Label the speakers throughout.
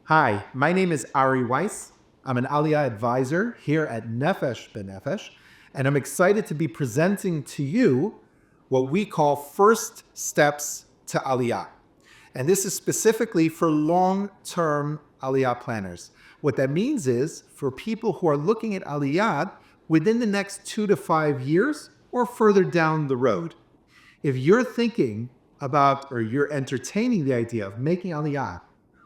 Speaker 1: Hi, my name is Ari Weiss. I'm an Aliyah advisor here at Nefesh, and I'm excited to be presenting to you what we call first steps to Aliyah. And this is specifically for long-term Aliyah planners. What that means is for people who are looking at Aliyah within the next 2 to 5 years or further down the road. If you're thinking about or you're entertaining the idea of making Aliyah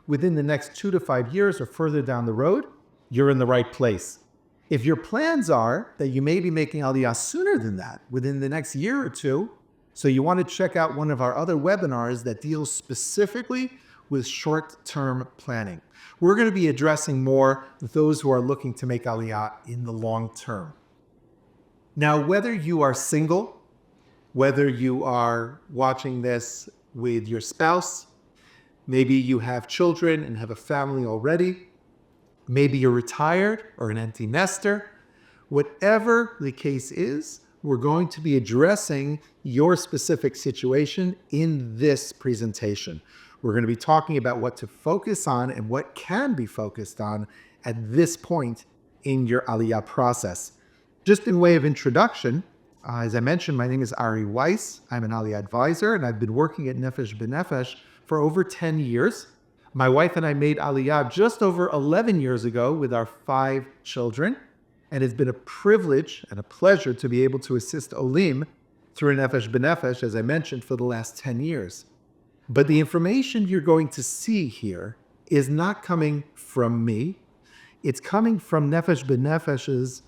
Speaker 1: within the next 2 to 5 years or further down the road, you're in the right place. If your plans are that you may be making Aliyah sooner than that, within the next year or two, so you want to check out one of our other webinars that deals specifically with short-term planning. We're going to be addressing more those who are looking to make Aliyah in the long term. Now, whether you are single, whether you are watching this with your spouse, maybe you have children and have a family already, maybe you're retired or an empty nester, whatever the case is, we're going to be addressing your specific situation in this presentation. We're going to be talking about what to focus on and what can be focused on at this point in your Aliyah process. Just in way of introduction, as I mentioned, my name is Ari Weiss. I'm an Aliyah advisor, and I've been working at Nefesh for over 10 years. My wife and I made Aliyah just over 11 years ago with our 5 children, and it's been a privilege and a pleasure to be able to assist Olim through Nefesh, as I mentioned, for the last 10 years. But the information you're going to see here is not coming from me. It's coming from Nefesh's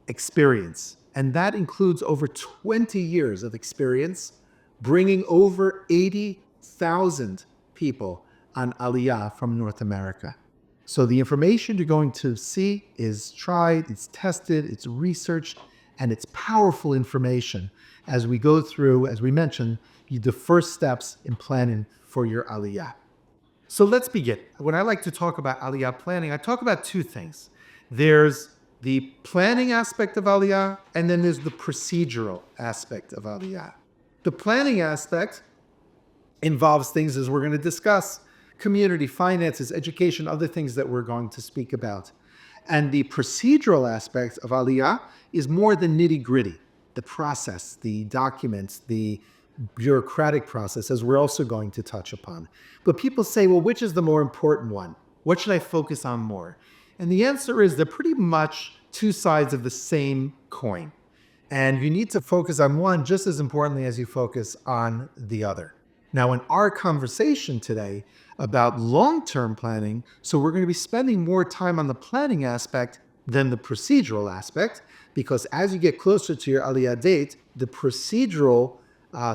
Speaker 1: experience. And that includes over 20 years of experience, bringing over 80,000 people on Aliyah from North America. So the information you're going to see is tried, it's tested, it's researched, and it's powerful information as we go through, as we mentioned, the first steps in planning for your Aliyah. So let's begin. When I like to talk about Aliyah planning, I talk about 2 things. There's the planning aspect of Aliyah, and then there's the procedural aspect of Aliyah. The planning aspect involves things, as we're going to discuss, community, finances, education, other things that we're going to speak about. And the procedural aspect of Aliyah is more the nitty-gritty, the process, the documents, the bureaucratic process, as we're also going to touch upon. But people say, well, which is the more important one? What should I focus on more? And the answer is they're pretty much 2 sides of the same coin. And you need to focus on one just as importantly as you focus on the other. Now, in our conversation today about long-term planning, so we're going to be spending more time on the planning aspect than the procedural aspect, because as you get closer to your Aliyah date, the procedural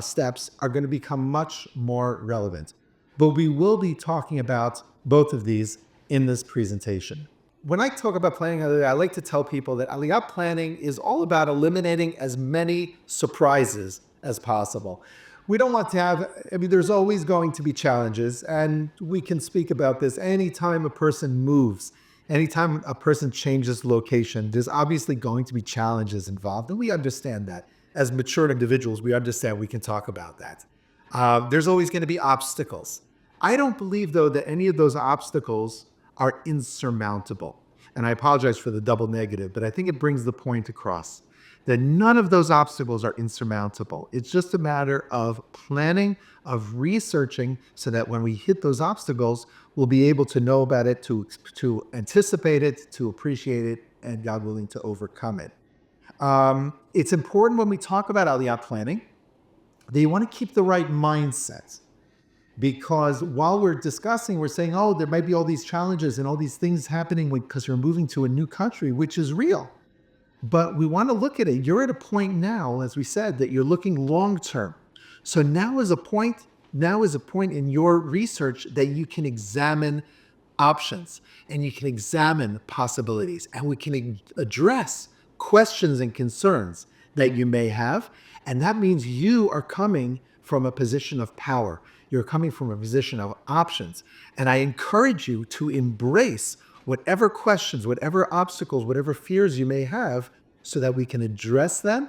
Speaker 1: steps are going to become much more relevant. But we will be talking about both of these in this presentation. When I talk about planning Aliyah, I like to tell people that Aliyah planning is all about eliminating as many surprises as possible. We don't want to have, there's always going to be challenges, and we can speak about this anytime a person moves, anytime a person changes location, there's obviously going to be challenges involved, and we understand that. As mature individuals, we understand we can talk about that. There's always going to be obstacles. I don't believe, though, that any of those obstacles are insurmountable. And I apologize for the double negative, but I think it brings the point across that none of those obstacles are insurmountable. It's just a matter of planning, of researching, so that when we hit those obstacles, we'll be able to know about it, to anticipate it, to appreciate it, and God willing, to overcome it. It's important when we talk about Aliyah planning that you want to keep the right mindset. Because while we're discussing, we're saying, oh, there might be all these challenges and all these things happening because you're moving to a new country, which is real. But we want to look at it. You're at a point now, as we said, that you're looking long term. So now is a point in your research that you can examine options and you can examine possibilities, and we can address questions and concerns that you may have. And that means you are coming from a position of power. You're coming from a position of options. And I encourage you to embrace whatever questions, whatever obstacles, whatever fears you may have, so that we can address them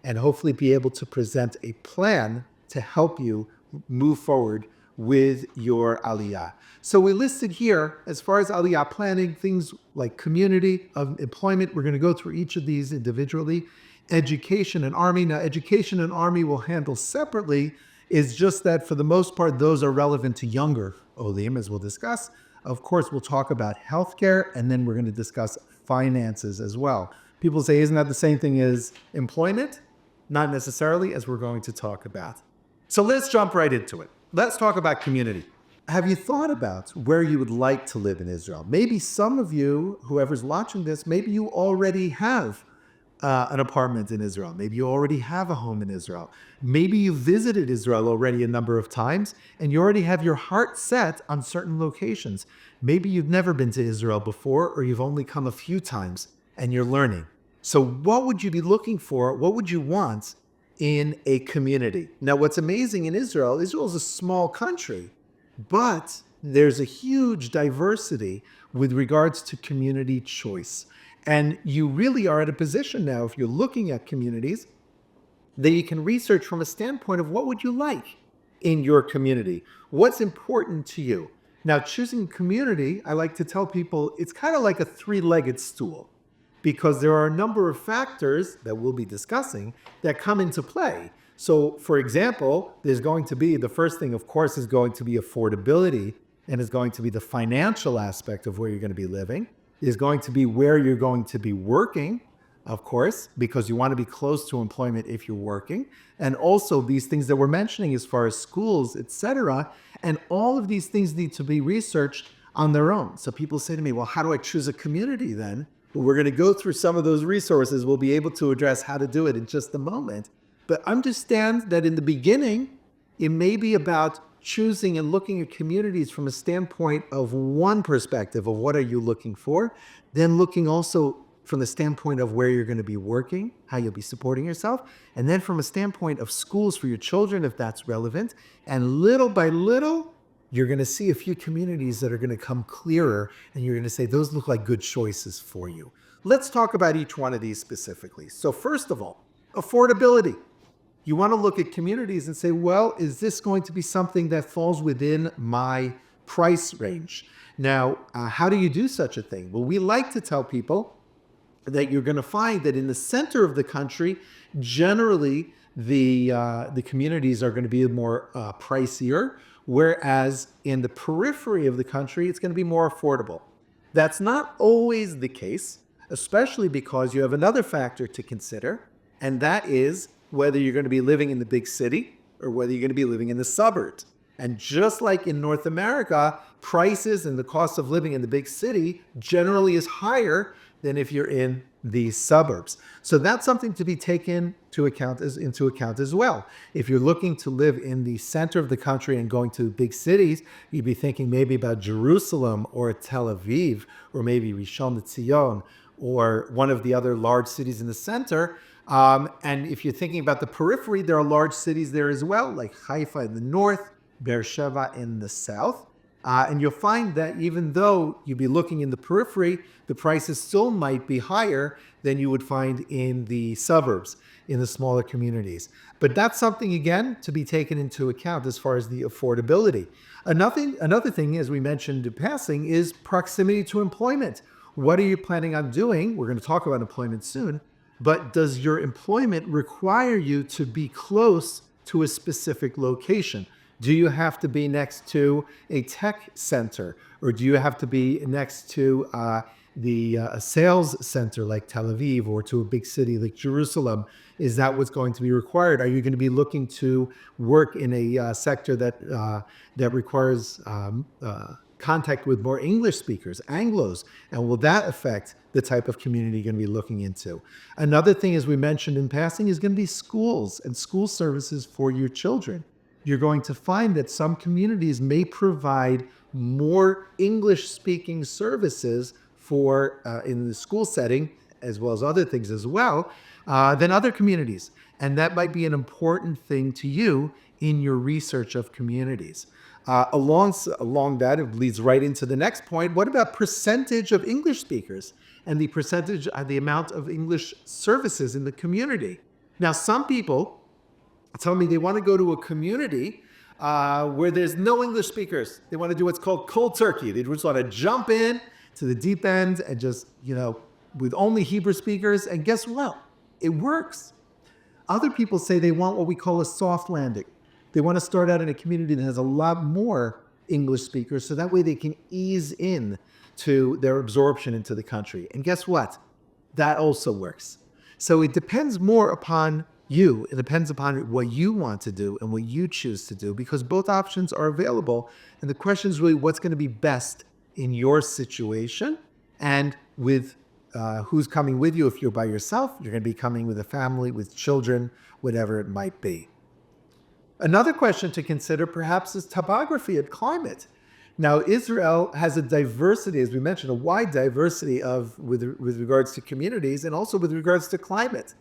Speaker 1: and hopefully be able to present a plan to help you move forward with your Aliyah. So we listed here, as far as Aliyah planning, things like community of employment. We're going to go through each of these individually. Education and Army. Now, education and Army will handle separately. Is just that for the most part, those are relevant to younger Olim, as we'll discuss. Of course, we'll talk about healthcare, and then we're going to discuss finances as well. People say, isn't that the same thing as employment? Not necessarily, as we're going to talk about. So let's jump right into it. Let's talk about community. Have you thought about where you would like to live in Israel? Maybe some of you, whoever's watching this, maybe you already have an apartment in Israel. Maybe you already have a home in Israel. Maybe you visited Israel already a number of times and you already have your heart set on certain locations. Maybe you've never been to Israel before, or you've only come a few times and you're learning. So what would you be looking for? What would you want in a community? Now, what's amazing in Israel is a small country, but there's a huge diversity with regards to community choice. And you really are at a position now, if you're looking at communities, that you can research from a standpoint of what would you like in your community? What's important to you? Now, choosing community, I like to tell people, it's kind of like a three-legged stool, because there are a number of factors that we'll be discussing that come into play. So, for example, there's going to be, the first thing, of course, is going to be affordability, and is going to be the financial aspect of where you're going to be living. Is going to be where you're going to be working, of course, because you want to be close to employment if you're working. And also these things that we're mentioning as far as schools, etc. And all of these things need to be researched on their own. So people say to me, well, how do I choose a community then? Well, we're going to go through some of those resources. We'll be able to address how to do it in just a moment. But understand that in the beginning, it may be about choosing and looking at communities from a standpoint of one perspective of what are you looking for, then looking also from the standpoint of where you're going to be working, how you'll be supporting yourself, and then from a standpoint of schools for your children, if that's relevant. And little by little, you're going to see a few communities that are going to come clearer, and you're going to say, those look like good choices for you. Let's talk about each one of these specifically. So first of all, affordability. You want to look at communities and say, well, is this going to be something that falls within my price range? Now, how do you do such a thing? Well, we like to tell people that you're going to find that in the center of the country, generally the communities are going to be more pricier, whereas in the periphery of the country, it's going to be more affordable. That's not always the case, especially because you have another factor to consider, and that is whether you're going to be living in the big city or whether you're going to be living in the suburbs. And just like in North America, prices and the cost of living in the big city generally is higher than if you're in the suburbs. So that's something to be taken into account as well. If you're looking to live in the center of the country and going to big cities, you'd be thinking maybe about Jerusalem or Tel Aviv or maybe Rishon LeZion or one of the other large cities in the center. And if you're thinking about the periphery, there are large cities there as well, like Haifa in the north, Beersheba in the south. And you'll find that even though you'd be looking in the periphery, the prices still might be higher than you would find in the suburbs, in the smaller communities. But that's something, again, to be taken into account as far as the affordability. Another thing, as we mentioned in passing, is proximity to employment. What are you planning on doing? We're going to talk about employment soon. But does your employment require you to be close to a specific location? Do you have to be next to a tech center? Or do you have to be next to a sales center like Tel Aviv or to a big city like Jerusalem? Is that what's going to be required? Are you going to be looking to work in a sector that requires contact with more English speakers, Anglos, and will that affect the type of community you're going to be looking into? Another thing, as we mentioned in passing, is going to be schools and school services for your children. You're going to find that some communities may provide more English-speaking services for in the school setting, as well as other things as well, than other communities. And that might be an important thing to you in your research of communities. Along that, it leads right into the next point. What about percentage of English speakers and the amount of English services in the community? Now, some people tell me they want to go to a community where there's no English speakers. They want to do what's called cold turkey. They just want to jump in to the deep end and just, with only Hebrew speakers. And guess what? It works. Other people say they want what we call a soft landing. They want to start out in a community that has a lot more English speakers, so that way they can ease in to their absorption into the country. And guess what? That also works. So it depends more upon you. It depends upon what you want to do and what you choose to do, because both options are available. And the question is really what's going to be best in your situation and with who's coming with you. If you're by yourself, you're going to be coming with a family, with children, whatever it might be. Another question to consider perhaps is topography and climate. Now, Israel has a diversity, as we mentioned, a wide diversity with regards to communities and also with regards to climate.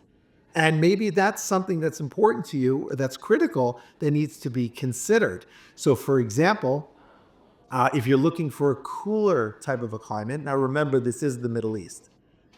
Speaker 1: And maybe that's something that's important to you, or that's critical, that needs to be considered. So for example, if you're looking for a cooler type of a climate, now remember, this is the Middle East.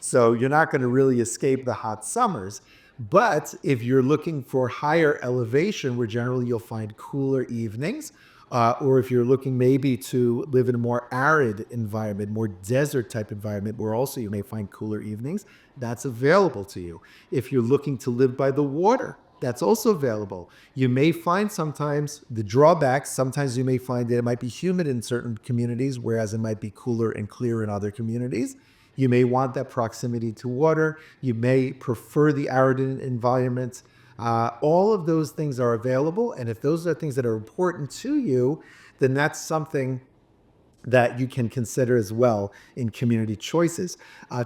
Speaker 1: So you're not going to really escape the hot summers. But if you're looking for higher elevation, where generally you'll find cooler evenings, or if you're looking maybe to live in a more arid environment, more desert type environment, where also you may find cooler evenings, that's available to you. If you're looking to live by the water, that's also available. You may find sometimes the drawbacks. Sometimes you may find that it might be humid in certain communities, whereas it might be cooler and clear in other communities. You may want that proximity to water. You may prefer the arid environment. All of those things are available. And if those are things that are important to you, then that's something that you can consider as well in community choices.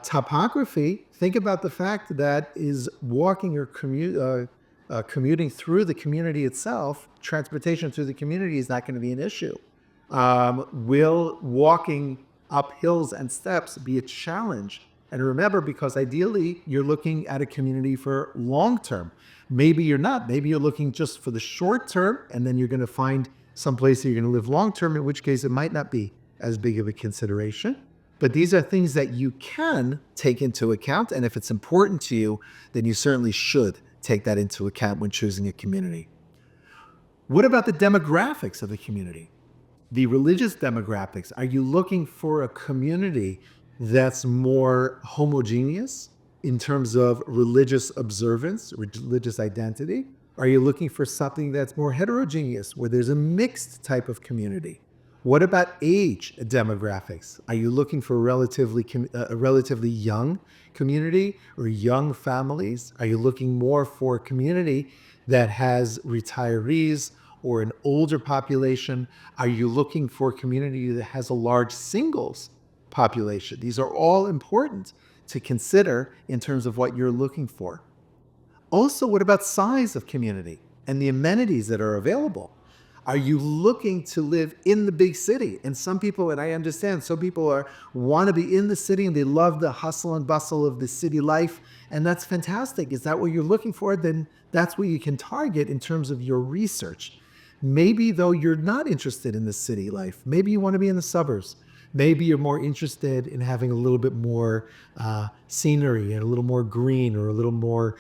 Speaker 1: Topography, think about the fact that is walking or commuting through the community itself, transportation through the community is not going to be an issue. Will walking up hills and steps be a challenge? And remember, because ideally you're looking at a community for long term. Maybe you're not. Maybe you're looking just for the short term, and then you're going to find some place that you're going to live long term, in which case it might not be as big of a consideration. But these are things that you can take into account. And if it's important to you, then you certainly should take that into account when choosing a community. What about the demographics of the community? The religious demographics. Are you looking for a community that's more homogeneous in terms of religious observance, religious identity? Are you looking for something that's more heterogeneous, where there's a mixed type of community? What about age demographics? Are you looking for a relatively young community or young families? Are you looking more for a community that has retirees or an older population? Are you looking for a community that has a large singles population? These are all important to consider in terms of what you're looking for. Also, what about size of community and the amenities that are available? Are you looking to live in the big city? And some people, and I understand, some people want to be in the city and they love the hustle and bustle of the city life, and that's fantastic. Is that what you're looking for? Then that's what you can target in terms of your research. Maybe, though, you're not interested in the city life. Maybe you want to be in the suburbs. Maybe you're more interested in having a little bit more scenery and a little more green, or a little more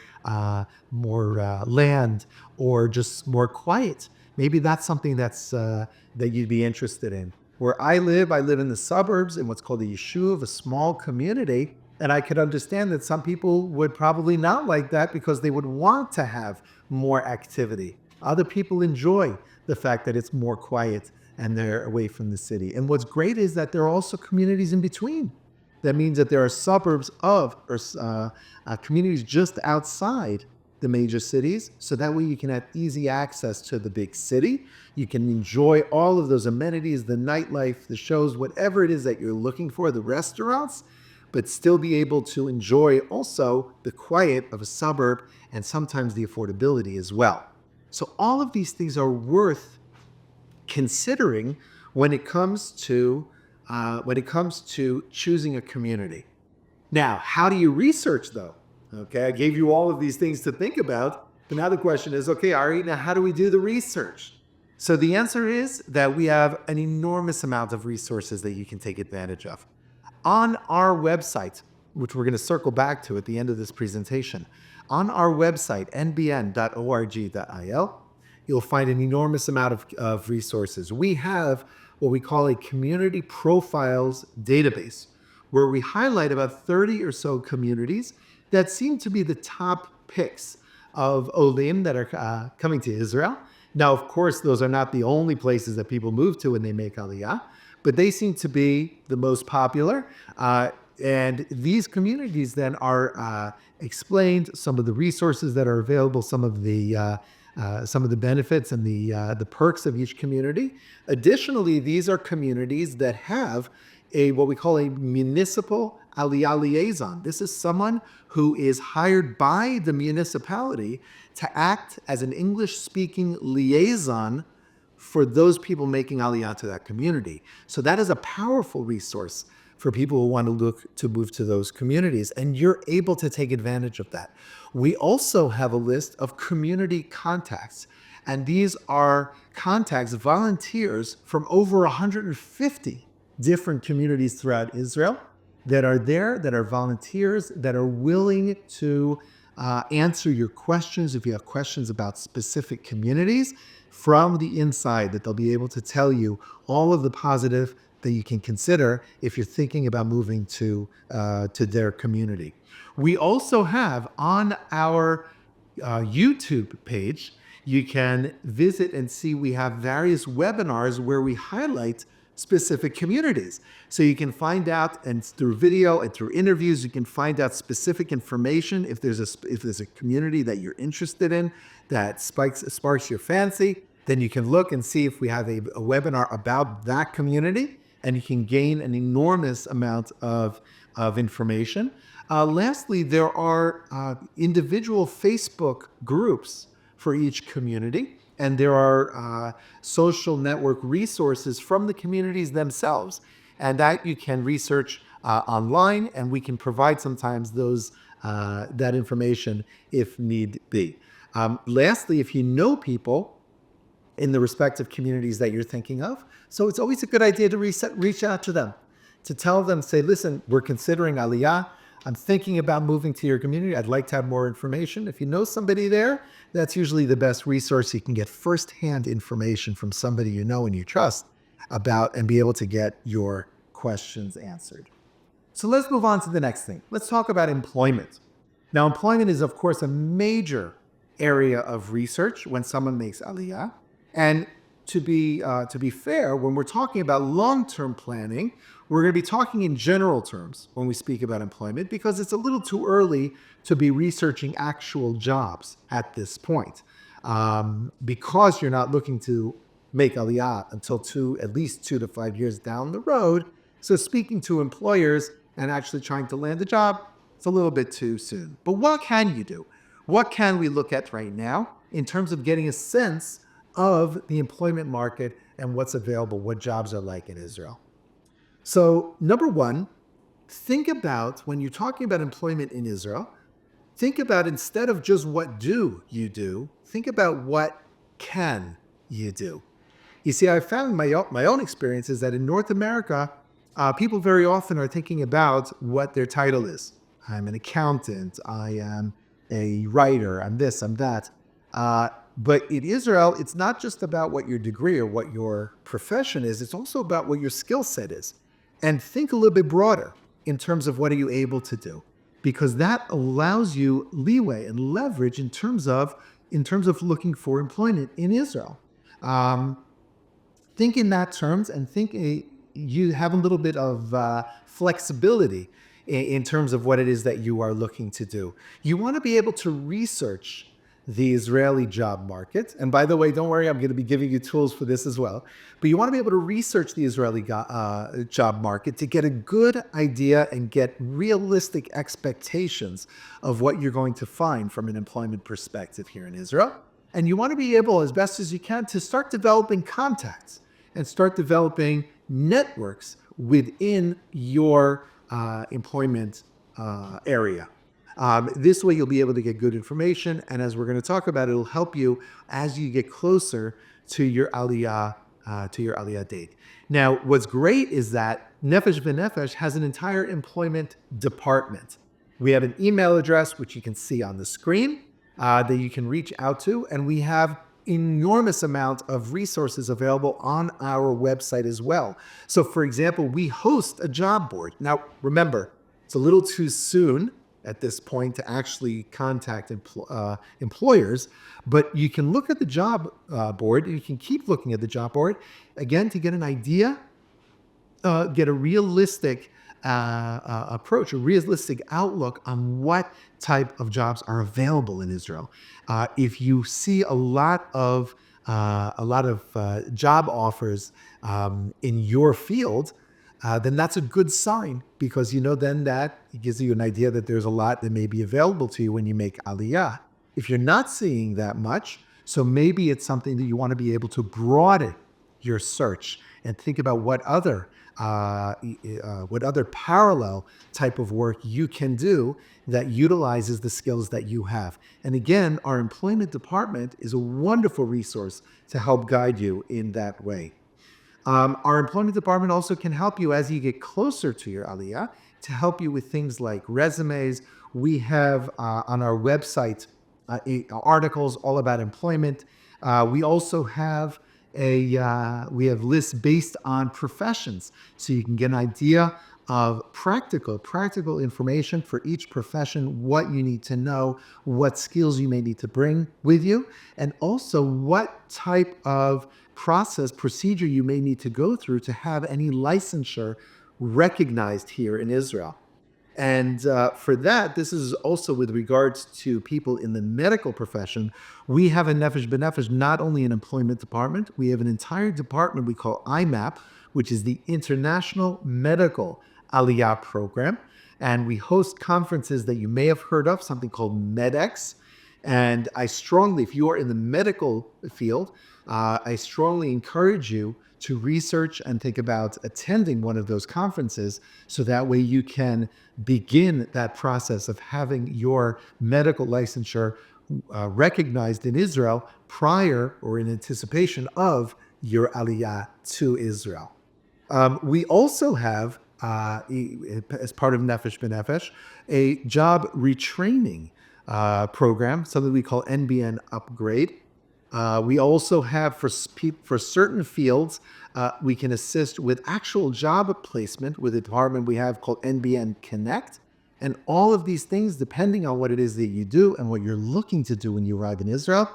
Speaker 1: land, or just more quiet. Maybe that's something that's that you'd be interested in. Where I live in the suburbs in what's called a yeshuv, a small community. And I could understand that some people would probably not like that because they would want to have more activity. Other people enjoy the fact that it's more quiet and they're away from the city. And what's great is that there are also communities in between. That means that there are suburbs of, or communities just outside the major cities, so that way you can have easy access to the big city. You can enjoy all of those amenities, the nightlife, the shows, whatever it is that you're looking for, the restaurants, but still be able to enjoy also the quiet of a suburb and sometimes the affordability as well. So all of these things are worth considering when it comes to choosing a community. Now, how do you research though? Okay, I gave you all of these things to think about, but now the question is, okay, Ari, now how do we do the research? So the answer is that we have an enormous amount of resources that you can take advantage of. On our website, which we're going to circle back to at the end of this presentation, on our website, nbn.org.il, you'll find an enormous amount of resources. We have what we call a community profiles database, where we highlight about 30 or so communities that seem to be the top picks of Olim that are coming to Israel. Now, of course, those are not the only places that people move to when they make Aliyah, but they seem to be the most popular. And these communities then are explained, some of the resources that are available, some of the benefits and the perks of each community. Additionally, these are communities that have what we call a municipal Aliyah liaison. This is someone who is hired by the municipality to act as an English-speaking liaison for those people making Aliyah to that community. So that is a powerful resource for people who want to look to move to those communities, and you're able to take advantage of that. We also have a list of community contacts, and these are contacts, volunteers from over 150 different communities throughout Israel that are there, that are volunteers, that are willing to answer your questions if you have questions about specific communities from the inside, that they'll be able to tell you all of the positive that you can consider if you're thinking about moving to their community. We also have on our YouTube page, you can visit and see we have various webinars where we highlight specific communities. So you can find out, and through video and through interviews, you can find out specific information. If there's a community that you're interested in that sparks your fancy, then you can look and see if we have a webinar about that community, and you can gain an enormous amount of information. Lastly, there are individual Facebook groups for each community, and there are social network resources from the communities themselves, and that you can research online, and we can provide sometimes that information if need be. Lastly, if you know people in the respective communities that you're thinking of, so it's always a good idea to reach out to them, to tell them, say, listen, we're considering Aliyah. I'm thinking about moving to your community. I'd like to have more information. If you know somebody there, that's usually the best resource. You can get firsthand information from somebody you know and you trust about, and be able to get your questions answered. So let's move on to the next thing. Let's talk about employment. Now, employment is, of course, a major area of research when someone makes Aliyah. And to be fair, when we're talking about long-term planning, we're going to be talking in general terms when we speak about employment, because it's a little too early to be researching actual jobs at this point, because you're not looking to make Aliyah until at least 2 to 5 years down the road. So speaking to employers and actually trying to land a job, it's a little bit too soon. But what can you do? What can we look at right now in terms of getting a sense of the employment market and what's available, what jobs are like in Israel? So number one, think about, when you're talking about employment in Israel, think about, instead of just what do you do, think about what can you do. You see, I found my own experience is that in North America, people very often are thinking about what their title is. I'm an accountant, I am a writer, I'm this, I'm that. But in Israel, it's not just about what your degree or what your profession is, it's also about what your skill set is. And think a little bit broader in terms of what are you able to do, because that allows you leeway and leverage in terms of looking for employment in Israel. Think in that terms, and think you have a little bit of flexibility in terms of what it is that you are looking to do. You want to be able to research the Israeli job market. And by the way, don't worry, I'm going to be giving you tools for this as well. But you want to be able to research the Israeli job market to get a good idea and get realistic expectations of what you're going to find from an employment perspective here in Israel. And you want to be able, as best as you can, to start developing contacts and start developing networks within your employment area. This way you'll be able to get good information, and as we're going to talk about, it'll help you as you get closer to your Aliyah date. Now, what's great is that Nefesh B'Nefesh has an entire employment department. We have an email address, which you can see on the screen, that you can reach out to, and we have enormous amount of resources available on our website as well. So for example, we host a job board. Now, remember, it's a little too soon at this point to actually contact employers, but you can look at the job board, and you can keep looking at the job board, again, to get an idea, get a realistic approach, a realistic outlook on what type of jobs are available in Israel. If you see a lot of job offers in your field, then that's a good sign, because then that gives you an idea that there's a lot that may be available to you when you make Aliyah. If you're not seeing that much, so maybe it's something that you want to be able to broaden your search and think about what other parallel type of work you can do that utilizes the skills that you have. And again, our employment department is a wonderful resource to help guide you in that way. Our employment department also can help you as you get closer to your Aliyah, to help you with things like resumes. We have on our website articles all about employment. We also have we have lists based on professions, so you can get an idea of practical information for each profession, what you need to know, what skills you may need to bring with you, and also what type of procedure you may need to go through to have any licensure recognized here in Israel. And for that, this is also with regards to people in the medical profession. We have a Nefesh B'Nefesh, not only an employment department, we have an entire department we call IMAP, which is the International Medical Aliyah Program. And we host conferences that you may have heard of, something called MedX. And I strongly, if you are in the medical field, I strongly encourage you to research and think about attending one of those conferences, so that way you can begin that process of having your medical licensure recognized in Israel prior or in anticipation of your Aliyah to Israel. We also have, as part of Nefesh B'Nefesh, a job retraining program, something we call NBN Upgrade. We also have for certain fields, we can assist with actual job placement with a department we have called NBN Connect. And all of these things, depending on what it is that you do and what you're looking to do when you arrive in Israel,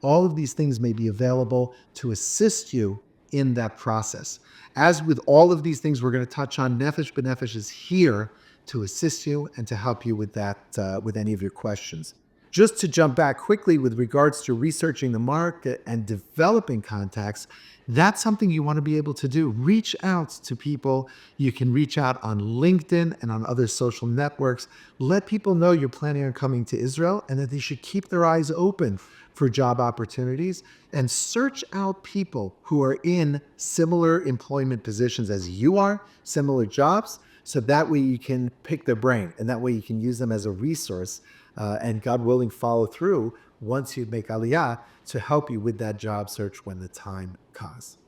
Speaker 1: all of these things may be available to assist you in that process. As with all of these things we're going to touch on, Nefesh B'Nefesh is here to assist you and to help you with that, with any of your questions. Just to jump back quickly with regards to researching the market and developing contacts, that's something you want to be able to do. Reach out to people. You can reach out on LinkedIn and on other social networks. Let people know you're planning on coming to Israel and that they should keep their eyes open for job opportunities, and search out people who are in similar employment positions as you are, similar jobs, so that way you can pick their brain, and that way you can use them as a resource, and God willing, follow through once you make Aliyah to help you with that job search when the time comes.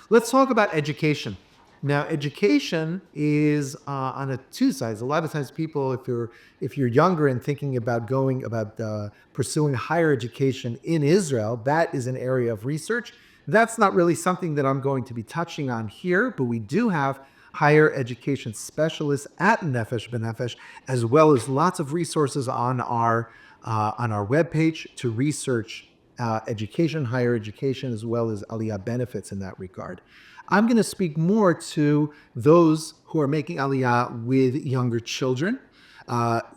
Speaker 1: Let's talk about education. Now, education is on two sides. A lot of times people, if you're younger and thinking about pursuing higher education in Israel, that is an area of research. That's not really something that I'm going to be touching on here, but we do have higher education specialists at Nefesh B'Nefesh, as well as lots of resources on our webpage to research education, higher education, as well as Aliyah benefits in that regard. I'm going to speak more to those who are making Aliyah with younger children,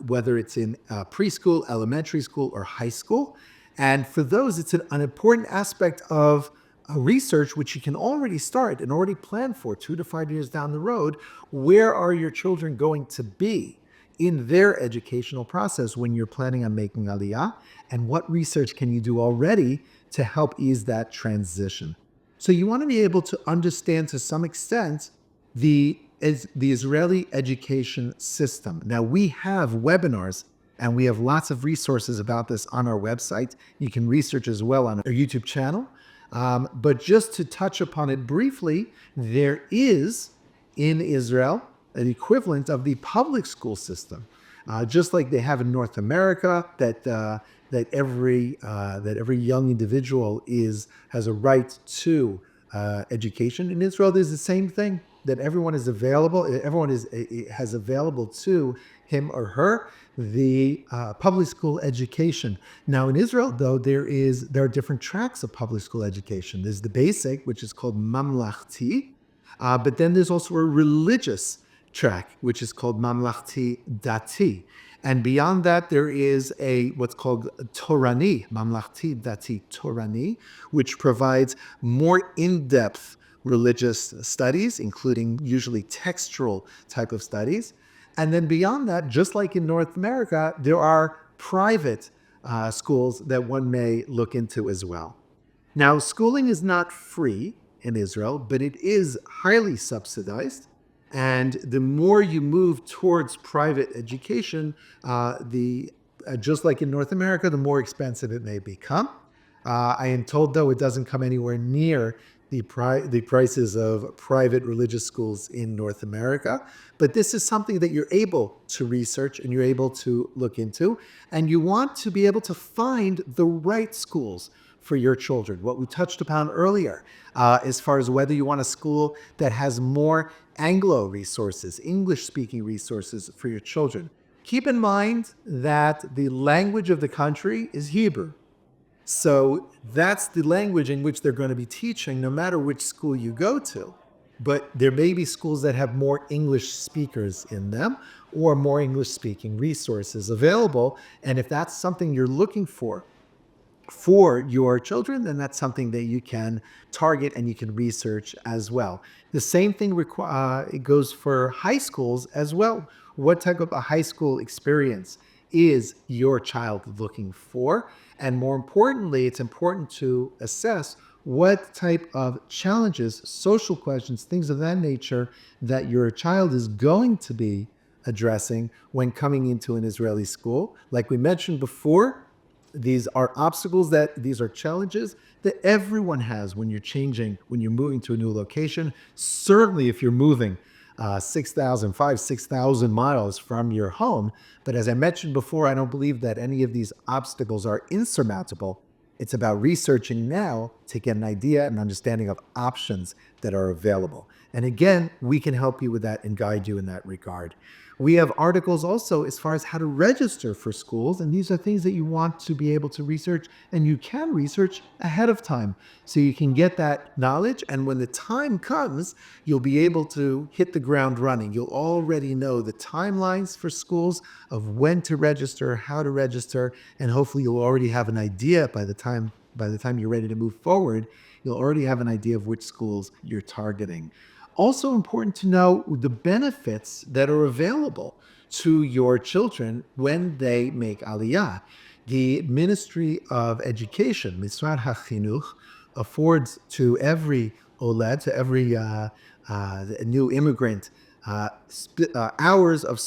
Speaker 1: whether it's in preschool, elementary school, or high school. And for those, it's an important aspect of research which you can already start and already plan for 2 to 5 years down the road. Where are your children going to be in their educational process when you're planning on making Aliyah? And what research can you do already to help ease that transition? So you want to be able to understand to some extent the Israeli education system. Now, we have webinars and we have lots of resources about this on our website. You can research as well on our YouTube channel. But just to touch upon it briefly, there is in Israel an equivalent of the public school system. just like they have in North America, that every young individual has a right to education. In Israel, there's the same thing, that everyone has available to him or her the public school education. Now in Israel, though, there are different tracks of public school education. There's the basic, which is called mamlachti, but then there's also a religious track, which is called mamlachti dati. And beyond that, there is what's called Torani, Mamlachti Dati Torani, which provides more in-depth religious studies, including usually textual type of studies. And then beyond that, just like in North America, there are private schools that one may look into as well. Now, schooling is not free in Israel, but it is highly subsidized. And the more you move towards private education, just like in North America, the more expensive it may become. I am told, though, it doesn't come anywhere near the prices of private religious schools in North America. But this is something that you're able to research and you're able to look into. And you want to be able to find the right schools for your children. What we touched upon earlier, as far as whether you want a school that has more Anglo resources, English-speaking resources for your children. Keep in mind that the language of the country is Hebrew. So that's the language in which they're going to be teaching no matter which school you go to. But there may be schools that have more English speakers in them or more English-speaking resources available. And if that's something you're looking for your children, then that's something that you can target and you can research as well. The same thing it goes for high schools as well. What type of a high school experience is your child looking for? And more importantly, it's important to assess what type of challenges, social questions, things of that nature that your child is going to be addressing when coming into an Israeli school. Like we mentioned before, these are these are challenges that everyone has when you're moving to a new location. Certainly if you're moving 6,000 miles from your home. But as I mentioned before, I don't believe that any of these obstacles are insurmountable. It's about researching now to get an idea and understanding of options that are available. And again, we can help you with that and guide you in that regard. We have articles also as far as how to register for schools, and these are things that you want to be able to research, and you can research ahead of time so you can get that knowledge, and when the time comes, you'll be able to hit the ground running. You'll already know the timelines for schools of when to register, how to register, and hopefully you'll already have an idea by the time you're ready to move forward. You'll already have an idea of which schools you're targeting. Also important to know the benefits that are available to your children when they make Aliyah. The Ministry of Education, Misrad HaChinuch, affords to every OLED, to every new immigrant, hours of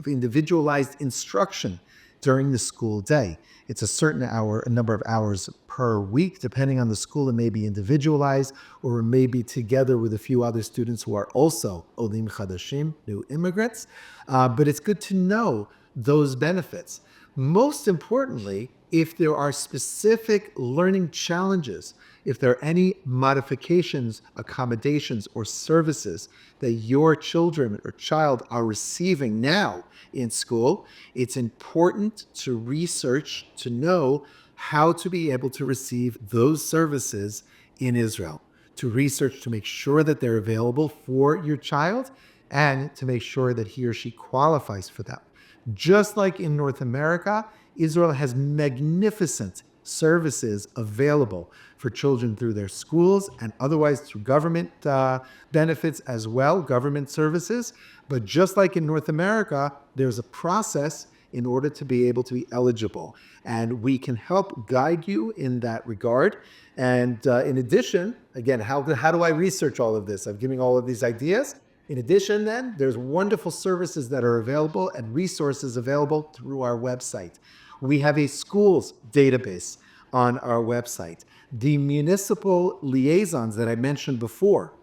Speaker 1: individualized instruction during the school day. It's a number of hours per week, depending on the school. It may be individualized, or it may be together with a few other students who are also Olim Chadashim, new immigrants. But it's good to know those benefits. Most importantly, if there are specific learning challenges, if there are any modifications, accommodations, or services that your children or child are receiving now in school, it's important to research to know how to be able to receive those services in Israel, to research to make sure that they're available for your child and to make sure that he or she qualifies for them. Just like in North America, Israel has magnificent services available for children through their schools and otherwise through government benefits as well, government services. But just like in North America, there's a process in order to be able to be eligible. And we can help guide you in that regard. And in addition, again, how do I research all of this? I'm giving all of these ideas. In addition, then, there's wonderful services that are available and resources available through our website. We have a schools database on our website. The municipal liaisons that I mentioned before,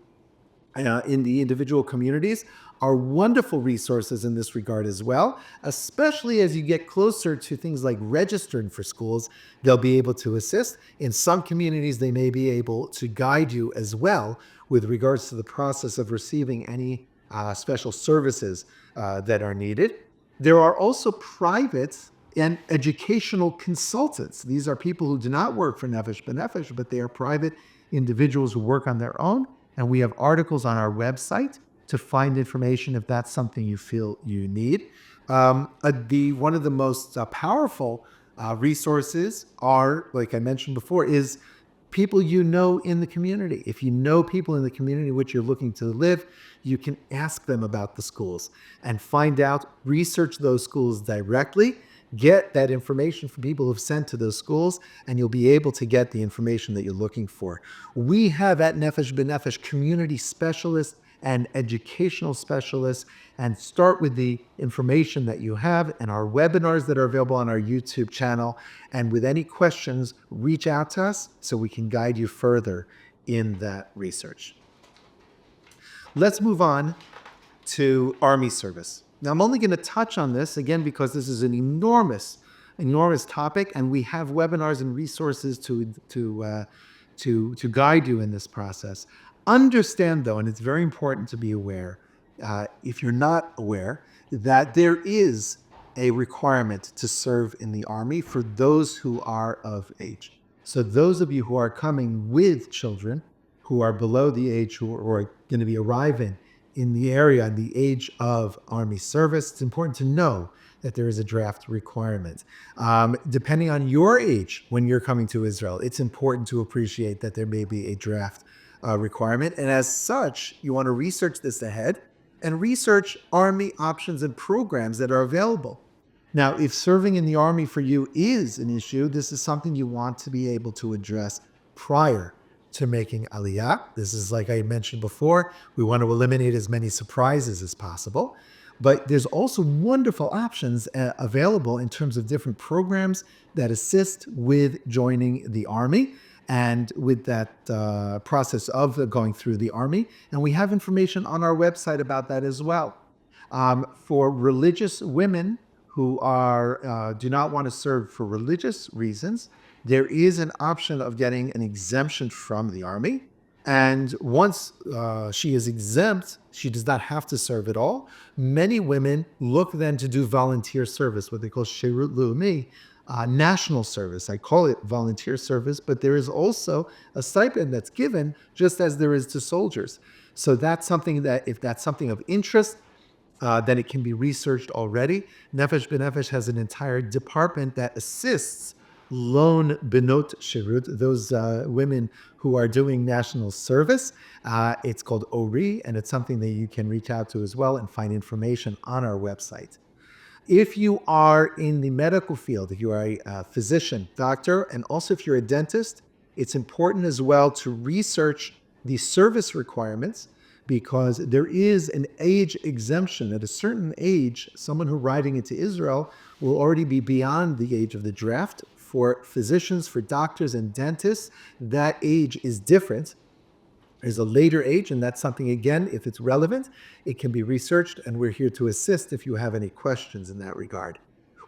Speaker 1: in the individual communities are wonderful resources in this regard as well, especially as you get closer to things like registering for schools. They'll be able to assist. In some communities, they may be able to guide you as well with regards to the process of receiving any special services that are needed. There are also private and educational consultants. These are people who do not work for Nefesh B'Nefesh, but they are private individuals who work on their own. And we have articles on our website to find information if that's something you feel you need. One of the most powerful resources are, like I mentioned before, is people you know in the community. If you know people in the community in which you're looking to live, you can ask them about the schools and find out, research those schools directly, get that information from people who've sent to those schools, and you'll be able to get the information that you're looking for. We have at Nefesh B'Nefesh community specialists and educational specialists, and start with the information that you have and our webinars that are available on our YouTube channel. And with any questions, reach out to us so we can guide you further in that research. Let's move on to Army service. Now, I'm only going to touch on this again because this is an enormous topic, and we have webinars and resources to guide you in this process. Understand, though, and it's very important to be aware, if you're not aware, that there is a requirement to serve in the Army for those who are of age. So those of you who are coming with children who are below the age who are going to be arriving in the area and the age of Army service, it's important to know that there is a draft requirement. Depending on your age when you're coming to Israel, it's important to appreciate that there may be a draft requirement. And as such, you want to research this ahead and research Army options and programs that are available. Now, if serving in the Army for you is an issue, this is something you want to be able to address prior to making Aliyah. This is, like I mentioned before, we want to eliminate as many surprises as possible. But there's also wonderful options available in terms of different programs that assist with joining the Army and with that process of going through the Army. And we have information on our website about that as well. For religious women who do not want to serve for religious reasons, there is an option of getting an exemption from the Army. And once she is exempt, she does not have to serve at all. Many women look then to do volunteer service, what they call Shirut Leumi, national service. I call it volunteer service, but there is also a stipend that's given just as there is to soldiers. So that's something that, if that's something of interest, then it can be researched already. Nefesh B'Nefesh has an entire department that assists lone benot shirut, those women who are doing national service. It's called ORI, and it's something that you can reach out to as well and find information on our website. If you are in the medical field, if you are a physician, doctor, and also if you're a dentist, it's important as well to research the service requirements, because there is an age exemption. At a certain age, someone who riding into Israel will already be beyond the age of the draft. For physicians, for doctors and dentists, that age is different. There's a later age, and that's something, again, if it's relevant, it can be researched, and we're here to assist if you have any questions in that regard.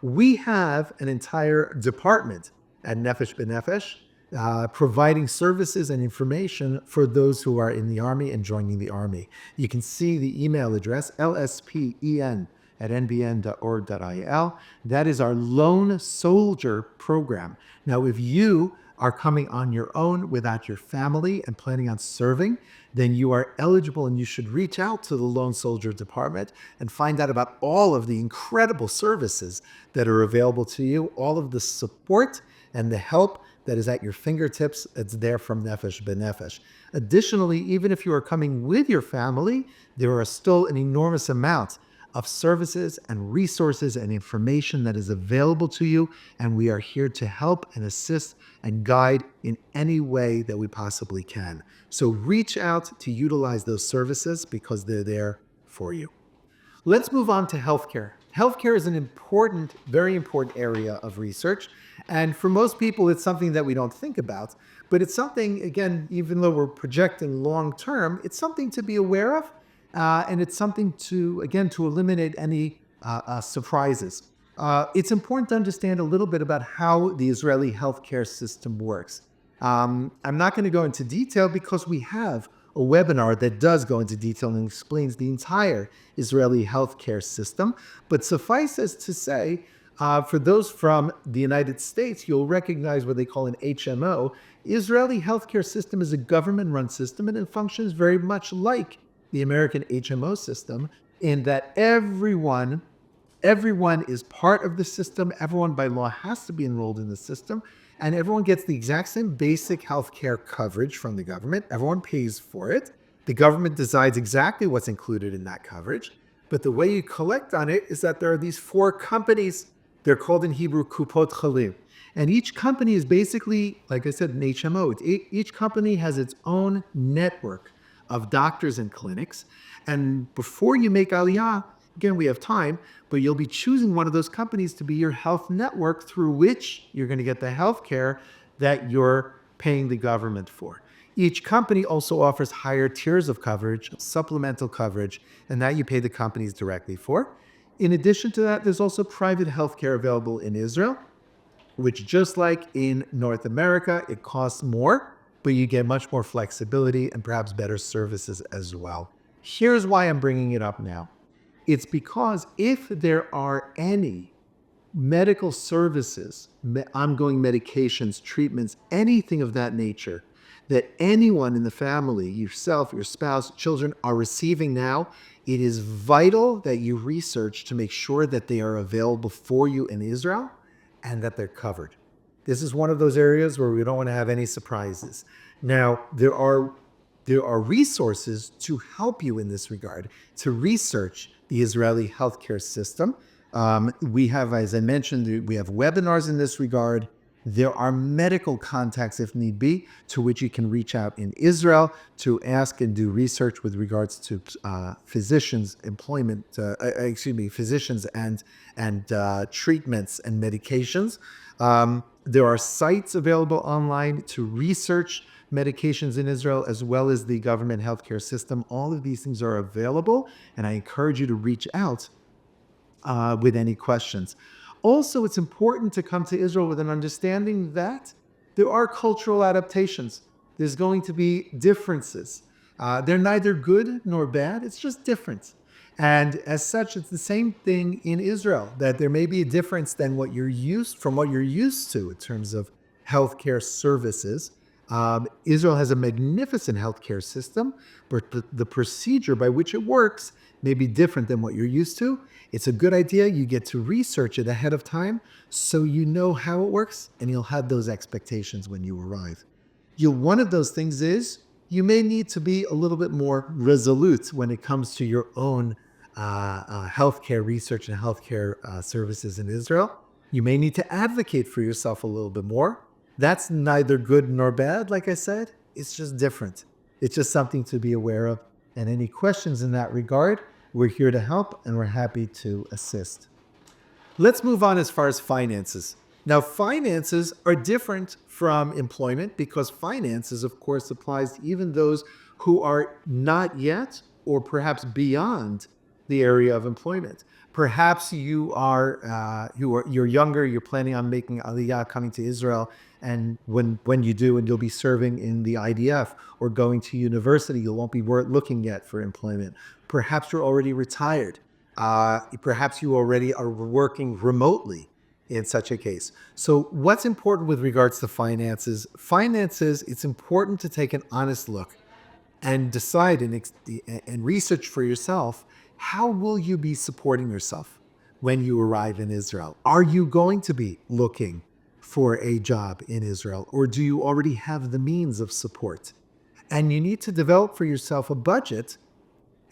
Speaker 1: We have an entire department at Nefesh B'Nefesh providing services and information for those who are in the Army and joining the Army. You can see the email address, lspen@nbn.org.il. That is our Lone Soldier program. Now, if you are coming on your own without your family and planning on serving, then you are eligible and you should reach out to the Lone Soldier Department and find out about all of the incredible services that are available to you, all of the support and the help that is at your fingertips. It's there from Nefesh B'Nefesh. Additionally, even if you are coming with your family, there are still an enormous amount of services and resources and information that is available to you, and we are here to help and assist and guide in any way that we possibly can. So reach out to utilize those services because they're there for you. Let's move on to healthcare. Healthcare is an important, very important area of research. And for most people, it's something that we don't think about. But it's something, again, even though we're projecting long term, it's something to be aware of. And it's something to, again, to eliminate any surprises. It's important to understand a little bit about how the Israeli healthcare system works. I'm not going to go into detail because we have a webinar that does go into detail and explains the entire Israeli healthcare system. But suffice as to say, for those from the United States, you'll recognize what they call an HMO. Israeli healthcare system is a government-run system, and it functions very much like the American HMO system in that everyone is part of the system. Everyone by law has to be enrolled in the system, and everyone gets the exact same basic healthcare coverage from the government. Everyone pays for it. The government decides exactly what's included in that coverage. But the way you collect on it is that there are these 4 companies. They're called in Hebrew Kupot Chalim. And each company is basically, like I said, an HMO. Each company has its own network of doctors and clinics. And before you make Aliyah, again, we have time, but you'll be choosing one of those companies to be your health network through which you're going to get the health care that you're paying the government for. Each company also offers higher tiers of coverage, supplemental coverage, and that you pay the companies directly for. In addition to that, there's also private healthcare available in Israel, which just like in North America, it costs more, but you get much more flexibility and perhaps better services as well. Here's why I'm bringing it up now. It's because if there are any medical services, ongoing medications, treatments, anything of that nature that anyone in the family, yourself, your spouse, children are receiving now, it is vital that you research to make sure that they are available for you in Israel and that they're covered. This is one of those areas where we don't want to have any surprises. Now, there are resources to help you in this regard, to research the Israeli healthcare system. We have, as I mentioned, we have webinars in this regard. There are medical contacts, if need be, to which you can reach out in Israel to ask and do research with regards to physicians' employment, physicians and treatments and medications. There are sites available online to research medications in Israel, as well as the government healthcare system. All of these things are available, and I encourage you to reach out with any questions. Also, it's important to come to Israel with an understanding that there are cultural adaptations. There's going to be differences. They're neither good nor bad. It's just different. And as such, it's the same thing in Israel, that there may be a difference from what you're used to in terms of healthcare services. Israel has a magnificent healthcare system, but the procedure by which it works may be different than what you're used to. It's a good idea. You get to research it ahead of time so you know how it works and you'll have those expectations when you arrive. One of those things is you may need to be a little bit more resolute when it comes to your own healthcare research and healthcare services in Israel. You may need to advocate for yourself a little bit more. That's neither good nor bad, like I said. It's just different. It's just something to be aware of. And any questions in that regard, we're here to help and we're happy to assist. Let's move on as far as finances. Now, finances are different from employment because finances, of course, applies to even those who are not yet or perhaps beyond the area of employment. Perhaps you're younger, you're planning on making Aliyah, coming to Israel, and when you do, and you'll be serving in the IDF or going to university, you won't be looking yet for employment. Perhaps you're already retired. Perhaps you already are working remotely in such a case. So what's important with regards to finances? Finances, it's important to take an honest look and decide and research for yourself, how will you be supporting yourself when you arrive in Israel? Are you going to be looking for a job in Israel, or do you already have the means of support? And you need to develop for yourself a budget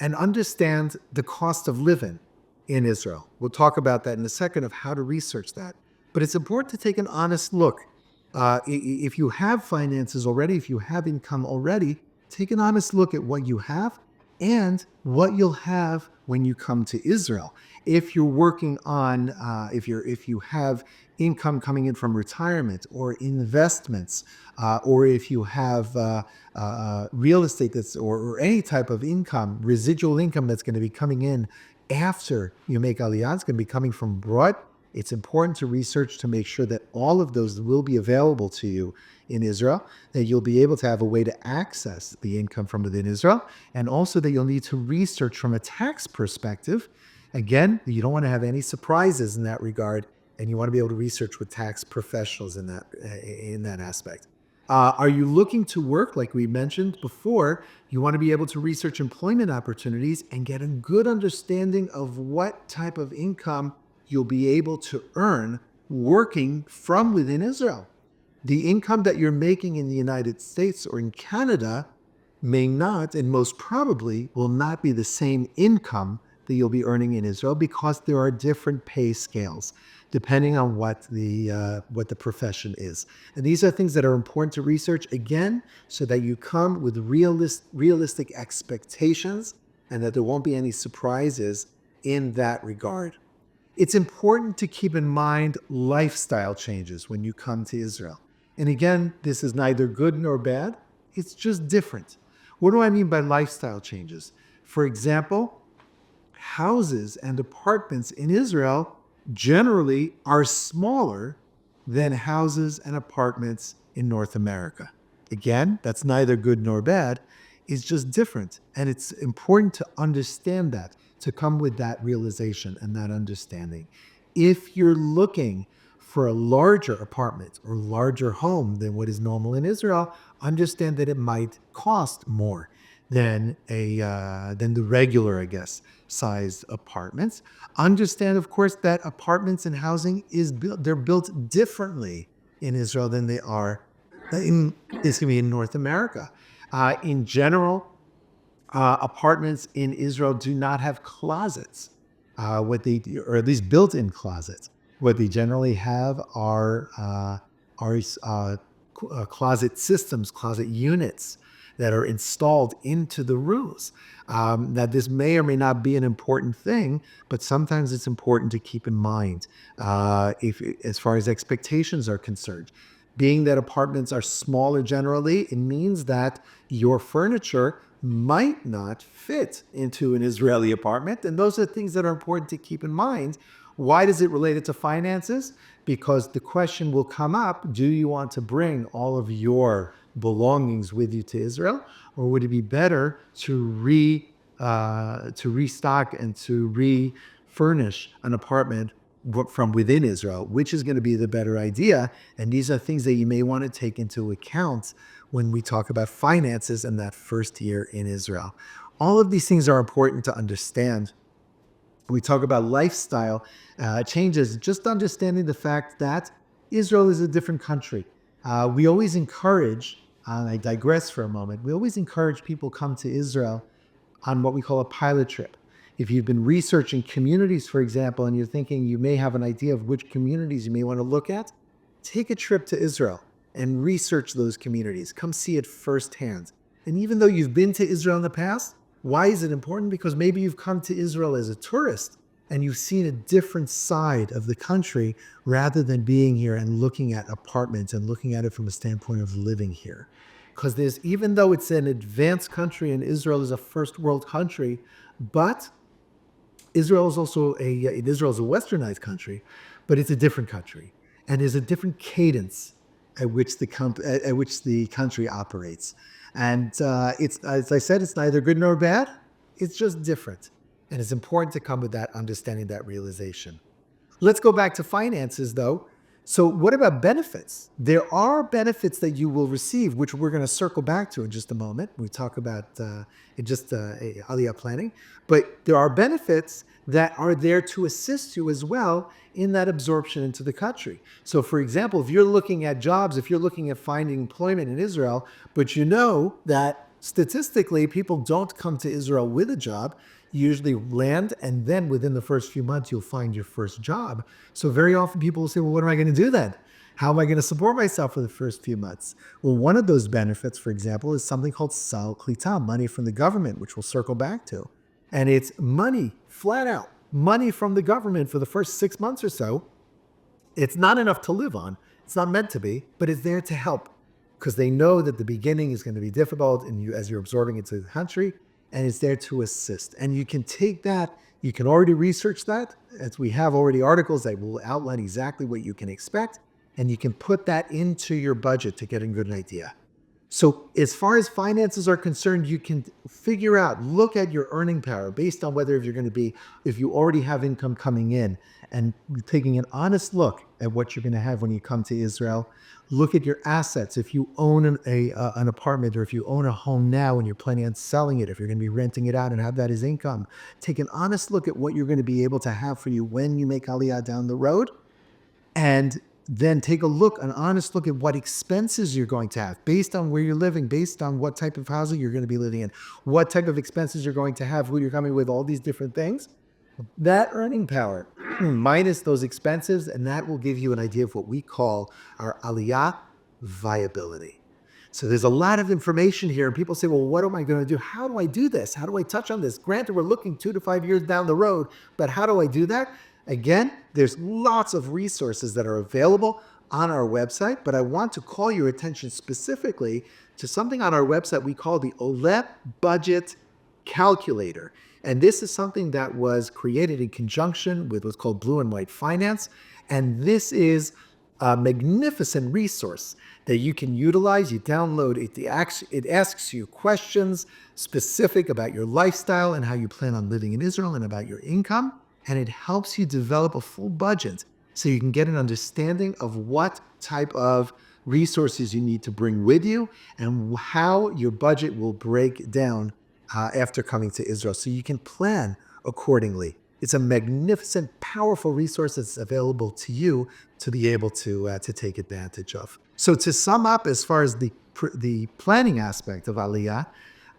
Speaker 1: and understand the cost of living in Israel. We'll talk about that in a second of how to research that. But it's important to take an honest look. If you have finances already, if you have income already, take an honest look at what you have and what you'll have when you come to Israel. If you're working on, if you have income coming in from retirement or investments, or if you have real estate or any type of income, residual income that's going to be coming in after you make Aliyah, it's going to be coming from abroad. It's important to research to make sure that all of those will be available to you in Israel, that you'll be able to have a way to access the income from within Israel, and also that you'll need to research from a tax perspective. Again, you don't want to have any surprises in that regard, and you want to be able to research with tax professionals in that aspect. Are you looking to work, like we mentioned before? You want to be able to research employment opportunities and get a good understanding of what type of income you'll be able to earn working from within Israel. The income that you're making in the United States or in Canada may not, and most probably will not be the same income that you'll be earning in Israel, because there are different pay scales depending on what the profession is. And these are things that are important to research, again, so that you come with realistic expectations and that there won't be any surprises in that regard. It's important to keep in mind lifestyle changes when you come to Israel. And again, this is neither good nor bad. It's just different. What do I mean by lifestyle changes? For example, houses and apartments in Israel generally are smaller than houses and apartments in North America. Again, that's neither good nor bad. It's just different. And it's important to understand that, to come with that realization and that understanding. If you're looking for a larger apartment or larger home than what is normal in Israel, understand that it might cost more than the regular, I guess, sized apartments. Understand, of course, that apartments and housing they're built differently in Israel than they are in North America. In general, apartments in Israel do not have closets, or at least built-in closets. What they generally have are closet systems, closet units that are installed into the rooms. That this may or may not be an important thing, but sometimes it's important to keep in mind as far as expectations are concerned. Being that apartments are smaller generally, it means that your furniture might not fit into an Israeli apartment. And those are things that are important to keep in mind. Why does it relate it to finances? Because the question will come up, do you want to bring all of your belongings with you to Israel? Or would it be better to restock and to refurnish an apartment from within Israel? Which is going to be the better idea? And these are things that you may want to take into account when we talk about finances in that first year in Israel. All of these things are important to understand. We talk about lifestyle changes, just understanding the fact that Israel is a different country. We always encourage, I digress for a moment, we always encourage people come to Israel on what we call a pilot trip. If you've been researching communities, for example, and you're thinking you may have an idea of which communities you may want to look at, take a trip to Israel and research those communities. Come see it firsthand. And even though you've been to Israel in the past, why is it important? Because maybe you've come to Israel as a tourist and you've seen a different side of the country rather than being here and looking at apartments and looking at it from a standpoint of living here. Because even though it's an advanced country and Israel is a first world country, but Israel is a westernized country, but it's a different country. And there's a different cadence at which the country operates. And it's, as I said, it's neither good nor bad. It's just different. And it's important to come with that understanding, that realization. Let's go back to finances, though. So what about benefits? There are benefits that you will receive, which we're going to circle back to in just a moment. We talk about Aliyah Planning. But there are benefits that are there to assist you as well in that absorption into the country. So for example, if you're looking at jobs, if you're looking at finding employment in Israel, but you know that statistically people don't come to Israel with a job, you usually land, and then within the first few months, you'll find your first job. So very often people will say, well, what am I going to do then? How am I going to support myself for the first few months? Well, one of those benefits, for example, is something called Sal Klita, money from the government, which we'll circle back to. And it's money, flat out, money from the government for the first 6 months or so. It's not enough to live on. It's not meant to be, but it's there to help because they know that the beginning is going to be difficult and as you're absorbing into the country, and it's there to assist. And you can take that, you can already research that, as we have already articles that will outline exactly what you can expect, and you can put that into your budget to get a good idea. So as far as finances are concerned, you can figure out, look at your earning power based on whether if you already have income coming in, and taking an honest look at what you're going to have when you come to Israel. Look at your assets. If you own an apartment, or if you own a home now and you're planning on selling it, if you're going to be renting it out and have that as income, take an honest look at what you're going to be able to have for you when you make Aliyah down the road. And then take an honest look at what expenses you're going to have based on where you're living, based on what type of housing you're going to be living in, what type of expenses you're going to have, who you're coming with, all these different things. That earning power minus those expenses, and that will give you an idea of what we call our Aliyah viability. So there's a lot of information here, and people say, well, what am I going to do? How do I do this? How do I touch on this? Granted, we're looking 2 to 5 years down the road, but how do I do that? Again, there's lots of resources that are available on our website, but I want to call your attention specifically to something on our website we call the OLP Budget Calculator. And this is something that was created in conjunction with what's called Blue and White Finance. And this is a magnificent resource that you can utilize. You download it. It asks you questions specific about your lifestyle and how you plan on living in Israel and about your income. And it helps you develop a full budget so you can get an understanding of what type of resources you need to bring with you and how your budget will break down after coming to Israel, so you can plan accordingly. It's a magnificent, powerful resource that's available to you to be able to take advantage of. So to sum up, as far as the planning aspect of Aliyah,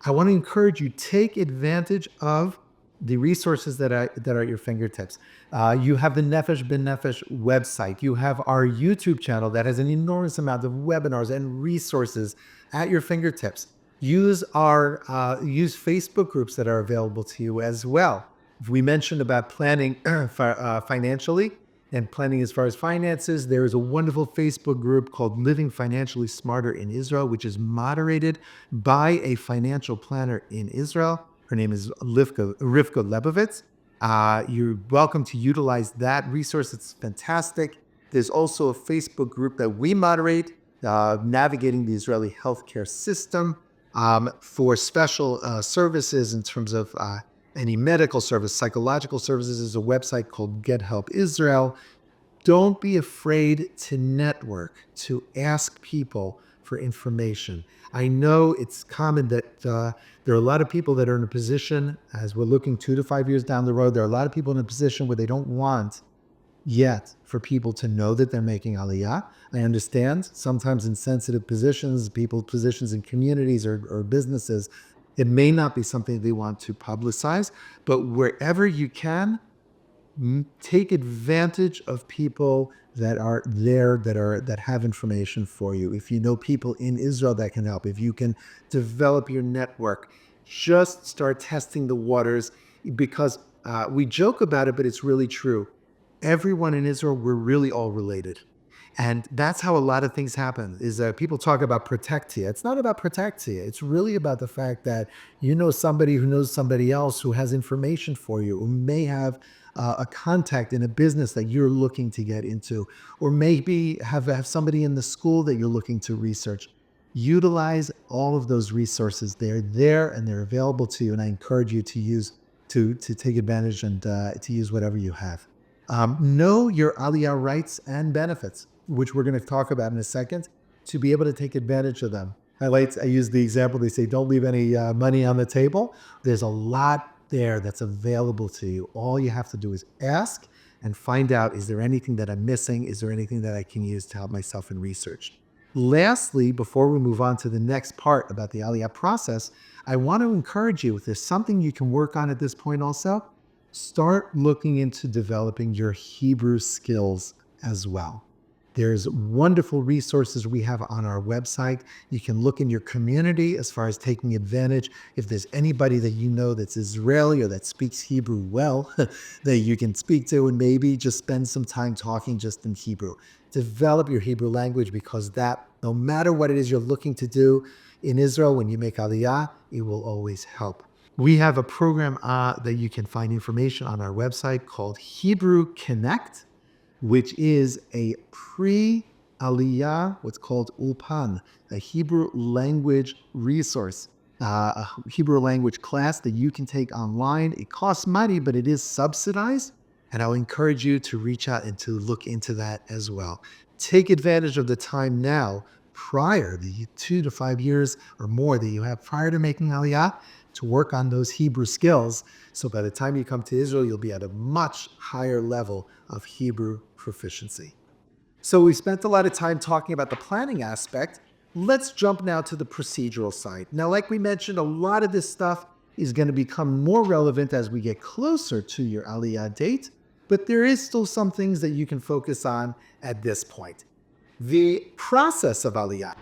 Speaker 1: I want to encourage you, take advantage of the resources that are at your fingertips. You have the Nefesh Ben Nefesh website. You have our YouTube channel that has an enormous amount of webinars and resources at your fingertips. Use Facebook groups that are available to you as well. We mentioned about planning financially and planning as far as finances. There is a wonderful Facebook group called Living Financially Smarter in Israel, which is moderated by a financial planner in Israel. Her name is Rivka Lebovitz. You're welcome to utilize that resource. It's fantastic. There's also a Facebook group that we moderate, Navigating the Israeli Healthcare System, for special services in terms of any medical service, psychological services. Is a website called Get Help Israel. Don't be afraid to network, to ask people for information. I know it's common that there are a lot of people that are in a position, as we're looking 2 to 5 years down the road, there are a lot of people in a position where they don't want yet for people to know that they're making Aliyah. I understand sometimes in sensitive positions, positions in communities or businesses, it may not be something they want to publicize, but wherever you can, take advantage of people that are there, that have information for you. If you know people in Israel that can help, if you can develop your network, just start testing the waters, because we joke about it, but it's really true. Everyone in Israel, we're really all related. And that's how a lot of things happen, is that people talk about protectia. It's not about protectia. It's really about the fact that you know somebody who knows somebody else who has information for you, who may have a contact in a business that you're looking to get into, or maybe have somebody in the school that you're looking to research. Utilize all of those resources. They're there and they're available to you. And I encourage you to take advantage and to use whatever you have. Know your Aliyah rights and benefits, which we're going to talk about in a second, to be able to take advantage of them. I use the example, they say, don't leave any money on the table. There's a lot there that's available to you. All you have to do is ask and find out, is there anything that I'm missing? Is there anything that I can use to help myself in research? Lastly, before we move on to the next part about the Aliyah process, I want to encourage you, if there's something you can work on at this point also, start looking into developing your Hebrew skills as well. There's wonderful resources we have on our website. You can look in your community as far as taking advantage. If there's anybody that you know that's Israeli or that speaks Hebrew well, that you can speak to and maybe just spend some time talking just in Hebrew. Develop your Hebrew language, because that, no matter what it is you're looking to do in Israel, when you make Aliyah, it will always help. We have a program that you can find information on our website called Hebrew Connect, which is a pre-Aliyah, what's called Ulpan, a Hebrew language resource, a Hebrew language class that you can take online. It costs money, but it is subsidized. And I'll encourage you to reach out and to look into that as well. Take advantage of the time now, prior, the 2 to 5 years or more that you have prior to making Aliyah, to work on those Hebrew skills. So by the time you come to Israel, you'll be at a much higher level of Hebrew proficiency. So we spent a lot of time talking about the planning aspect. Let's jump now to the procedural side. Now, like we mentioned, a lot of this stuff is going to become more relevant as we get closer to your Aliyah date, but there is still some things that you can focus on at this point. The process of Aliyah.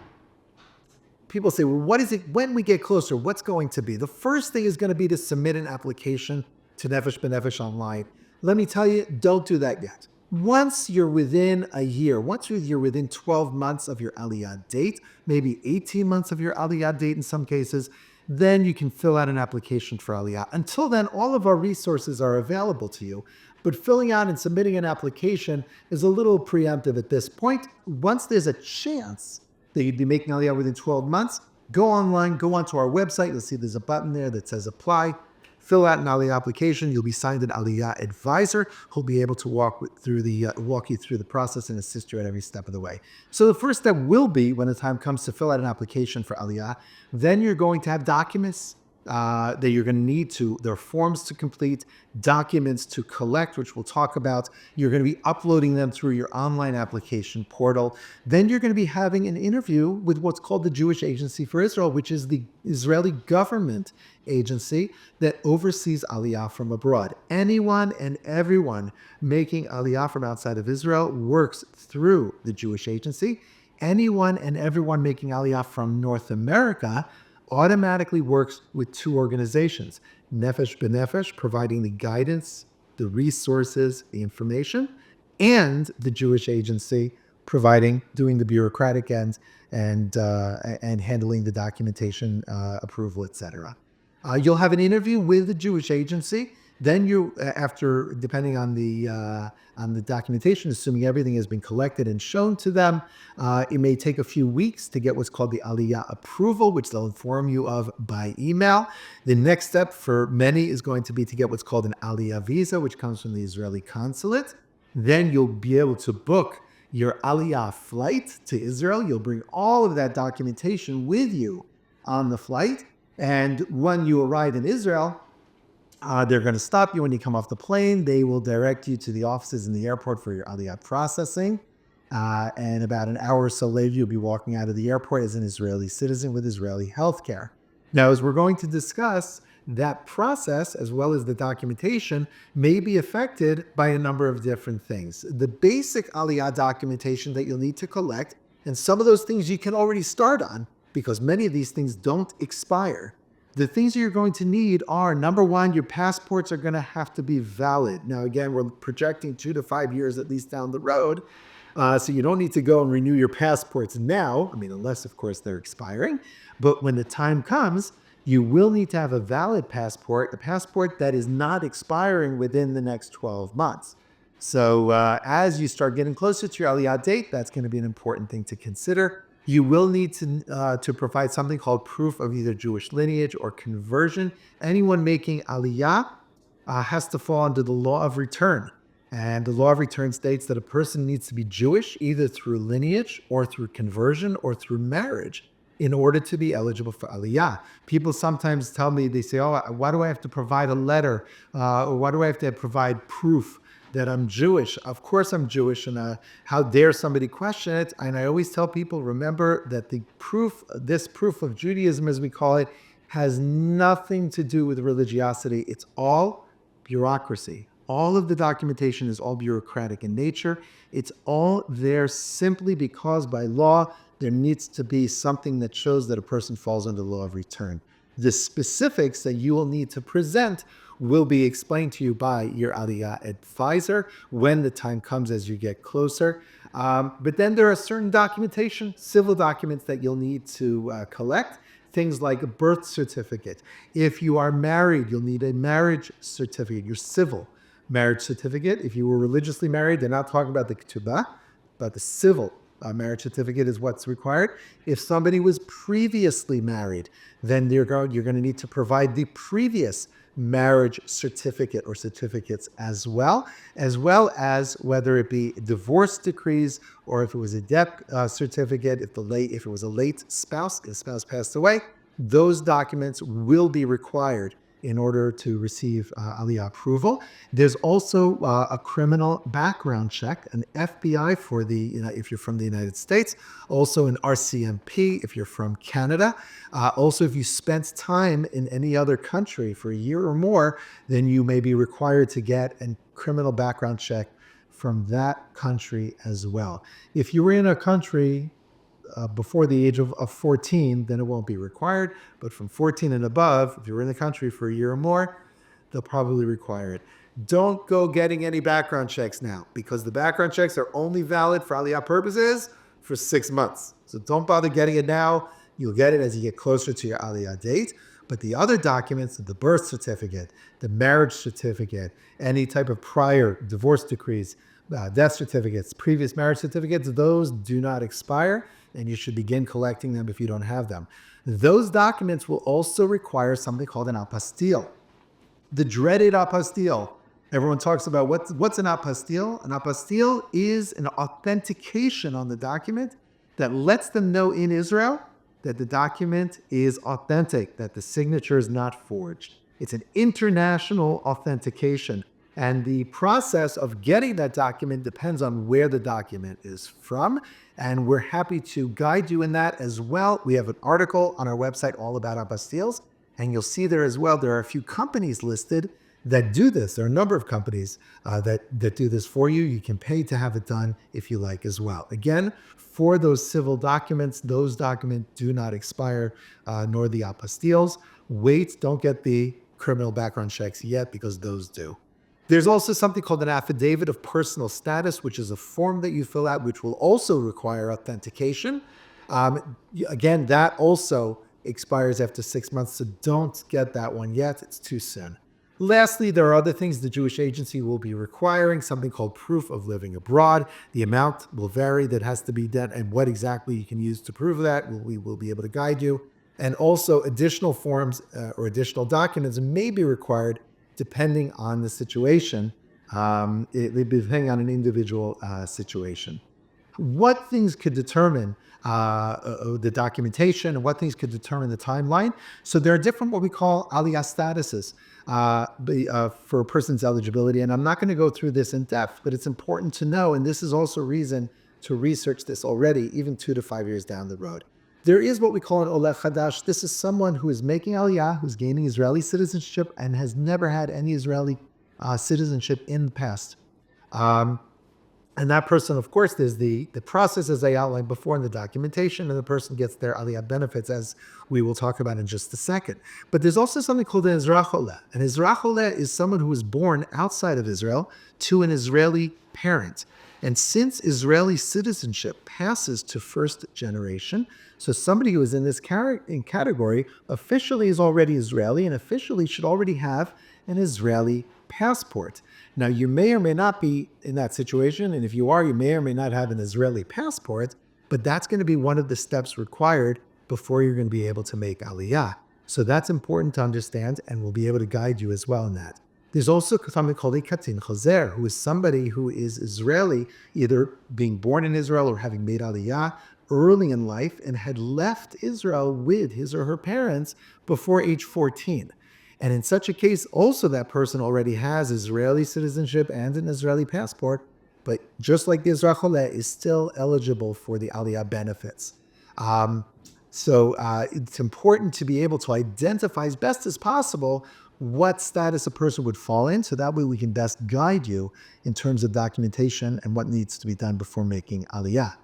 Speaker 1: People say, well, what is it when we get closer? What's going to be? The first thing is going to be to submit an application to Nefesh B'Nefesh online. Let me tell you, don't do that yet. Once you're within a year, once you're within 12 months of your Aliyah date, maybe 18 months of your Aliyah date in some cases, then you can fill out an application for Aliyah. Until then, all of our resources are available to you. But filling out and submitting an application is a little preemptive at this point. Once there's a chance that you'd be making Aliyah within 12 months, go online, go onto our website. You'll see there's a button there that says apply. Fill out an Aliyah application. You'll be signed an Aliyah advisor who'll be able to walk you through the process and assist you at every step of the way. So the first step will be, when the time comes to fill out an application for Aliyah, then you're going to have documents that you're going to need to, there are forms to complete, documents to collect, which we'll talk about. You're going to be uploading them through your online application portal. Then you're going to be having an interview with what's called the Jewish Agency for Israel, which is the Israeli government agency that oversees Aliyah from abroad. Anyone and everyone making Aliyah from outside of Israel works through the Jewish Agency. Anyone and everyone making Aliyah from North America automatically works with two organizations: Nefesh B'Nefesh, providing the guidance, the resources, the information, and the Jewish Agency doing the bureaucratic end and handling the documentation, approval, etc. You'll have an interview with the Jewish Agency. Then after, depending on the documentation, assuming everything has been collected and shown to them, it may take a few weeks to get what's called the Aliyah approval, which they'll inform you of by email. The next step for many is going to be to get what's called an Aliyah visa, which comes from the Israeli consulate. Then you'll be able to book your Aliyah flight to Israel. You'll bring all of that documentation with you on the flight. And when you arrive in Israel, they're going to stop you when you come off the plane. They will direct you to the offices in the airport for your Aliyah processing. And about an hour or so later, you'll be walking out of the airport as an Israeli citizen with Israeli healthcare. Now, as we're going to discuss, that process, as well as the documentation, may be affected by a number of different things. The basic Aliyah documentation that you'll need to collect, and some of those things you can already start on, because many of these things don't expire. The things that you're going to need are, number one, your passports are going to have to be valid. Now, again, we're projecting 2 to 5 years at least down the road. So you don't need to go and renew your passports now. I mean, unless, of course, they're expiring. But when the time comes, you will need to have a valid passport, a passport that is not expiring within the next 12 months. So as you start getting closer to your Aliyah date, that's going to be an important thing to consider. You will need to provide something called proof of either Jewish lineage or conversion. Anyone making Aliyah has to fall under the law of return. And the law of return states that a person needs to be Jewish either through lineage or through conversion or through marriage in order to be eligible for Aliyah. People sometimes tell me, they say, oh, why do I have to provide a letter? Or why do I have to provide proof that I'm Jewish? Of course I'm Jewish, and how dare somebody question it? And I always tell people, remember that this proof of Judaism, as we call it, has nothing to do with religiosity. It's all bureaucracy. All of the documentation is all bureaucratic in nature. It's all there simply because by law, there needs to be something that shows that a person falls under the law of return. The specifics that you will need to present will be explained to you by your Aliyah advisor when the time comes as you get closer. But then there are certain documentation, civil documents that you'll need to collect. Things like a birth certificate. If you are married, you'll need a marriage certificate, your civil marriage certificate. If you were religiously married, they're not talking about the ketubah, but the civil marriage certificate is what's required. If somebody was previously married, then you're going to need to provide the previous marriage certificate or certificates as well as whether it be divorce decrees or if it was a death certificate, if it was a late spouse, if the spouse passed away, those documents will be required in order to receive Aliyah approval. There's also a criminal background check, an FBI for if you're from the United States, also an RCMP if you're from Canada. Also, if you spent time in any other country for a year or more, then you may be required to get a criminal background check from that country as well. If you were in a country before the age of 14, then it won't be required. But from 14 and above, if you're in the country for a year or more, they'll probably require it. Don't go getting any background checks now because the background checks are only valid for Aliyah purposes for 6 months. So don't bother getting it now. You'll get it as you get closer to your Aliyah date. But the other documents, the birth certificate, the marriage certificate, any type of prior divorce decrees, death certificates, previous marriage certificates, those do not expire, and you should begin collecting them if you don't have them. Those documents will also require something called an apostille. The dreaded apostille. Everyone talks about what's an apostille. An apostille is an authentication on the document that lets them know in Israel that the document is authentic, that the signature is not forged. It's an international authentication. And the process of getting that document depends on where the document is from. And we're happy to guide you in that as well. We have an article on our website all about apostilles. And you'll see there as well, there are a few companies listed that do this. There are a number of companies that do this for you. You can pay to have it done if you like as well. Again, for those civil documents, those documents do not expire, nor the apostilles. Wait, don't get the criminal background checks yet because those do. There's also something called an affidavit of personal status, which is a form that you fill out, which will also require authentication. Again, that also expires after 6 months, so don't get that one yet. It's too soon. Lastly, there are other things the Jewish agency will be requiring, something called proof of living abroad. The amount will vary that has to be done, and what exactly you can use to prove that, we will be able to guide you. And also additional forms or additional documents may be required depending on the situation, depending on an individual situation. What things could determine the documentation and what things could determine the timeline? So there are different what we call Aliyah statuses for a person's eligibility. And I'm not going to go through this in depth, but it's important to know, and this is also reason to research this already, even 2 to 5 years down the road. There is what we call an Oleh Chadash. This is someone who is making Aliyah, who's gaining Israeli citizenship and has never had any Israeli citizenship in the past. And that person, of course, there's the process as I outlined before in the documentation, and the person gets their Aliyah benefits, as we will talk about in just a second. But there's also something called an Ezrach Oleh. An Ezrach Oleh is someone who was born outside of Israel to an Israeli parent. And since Israeli citizenship passes to first generation, so somebody who is in this category officially is already Israeli and officially should already have an Israeli passport. Now, you may or may not be in that situation, and if you are, you may or may not have an Israeli passport, but that's going to be one of the steps required before you're going to be able to make Aliyah. So that's important to understand, and we'll be able to guide you as well in that. There's also something called a Katin Chazer, who is somebody who is Israeli, either being born in Israel or having made Aliyah early in life and had left Israel with his or her parents before age 14. And in such a case, also that person already has Israeli citizenship and an Israeli passport, but just like the Ezrach Oleh is still eligible for the Aliyah benefits. So it's important to be able to identify as best as possible what status a person would fall in, so that way we can best guide you in terms of documentation and what needs to be done before making Aliyah.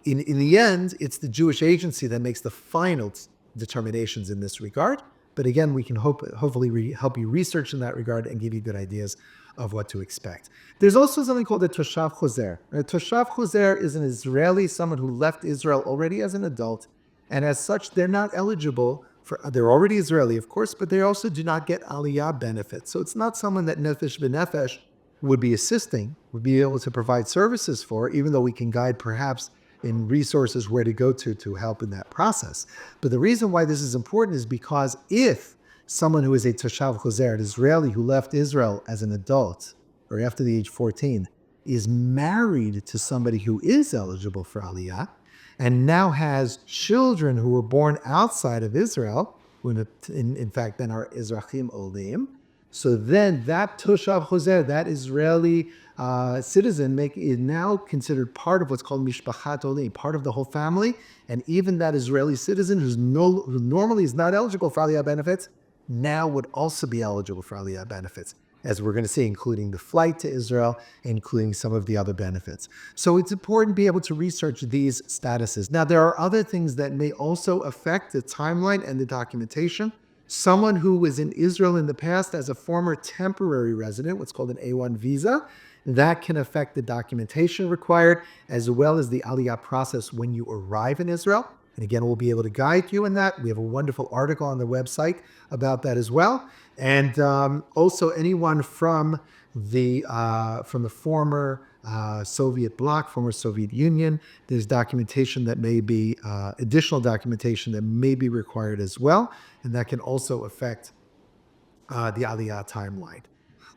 Speaker 1: In the end, it's the Jewish agency that makes the final determinations in this regard. But again, we can hopefully help you research in that regard and give you good ideas of what to expect. There's also something called a Toshav Chozer. A Toshav Chozer is an Israeli, someone who left Israel already as an adult, and as such, they're not eligible for, they're already Israeli, of course, but they also do not get Aliyah benefits. So it's not someone that Nefesh B'Nefesh would be assisting, would be able to provide services for, even though we can guide perhaps in resources where to go to help in that process. But the reason why this is important is because if someone who is a Toshav Chozer, an Israeli who left Israel as an adult or after the age 14, is married to somebody who is eligible for Aliyah, and now has children who were born outside of Israel, who in fact then are Ezrachim Olim, so then that Toshav Chozer, that Israeli citizen, is now considered part of what's called Mishpachat Olim, part of the whole family. And even that Israeli citizen who normally is not eligible for Aliyah benefits, now would also be eligible for Aliyah benefits, as we're going to see, including the flight to Israel, including some of the other benefits. So it's important to be able to research these statuses. Now, there are other things that may also affect the timeline and the documentation. Someone who was in Israel in the past as a former temporary resident, what's called an A1 visa, that can affect the documentation required, as well as the Aliyah process when you arrive in Israel. And again, we'll be able to guide you in that. We have a wonderful article on the website about that as well. And also anyone from the former Soviet bloc, former Soviet Union, there's documentation that may be, additional documentation that may be required as well. And that can also affect the Aliyah timeline.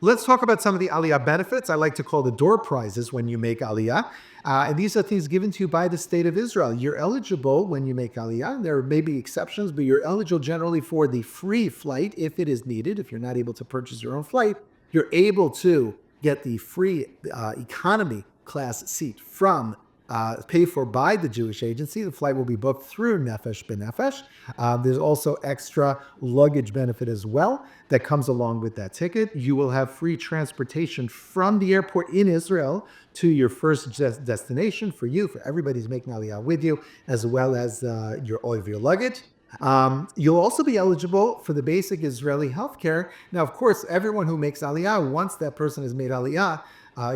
Speaker 1: Let's talk about some of the Aliyah benefits. I like to call the door prizes when you make Aliyah. And these are things given to you by the state of Israel. You're eligible when you make Aliyah. There may be exceptions, but you're eligible generally for the free flight if it is needed. If you're not able to purchase your own flight, you're able to get the free economy class seat from paid for by the Jewish agency. The flight will be booked through Nefesh B'Nefesh. There's also extra luggage benefit as well that comes along with that ticket. You will have free transportation from the airport in Israel to your first destination for you, for everybody who's making Aliyah with you, as well as all of your luggage. You'll also be eligible for the basic Israeli healthcare. Now, of course, everyone who makes Aliyah, once that person has made Aliyah,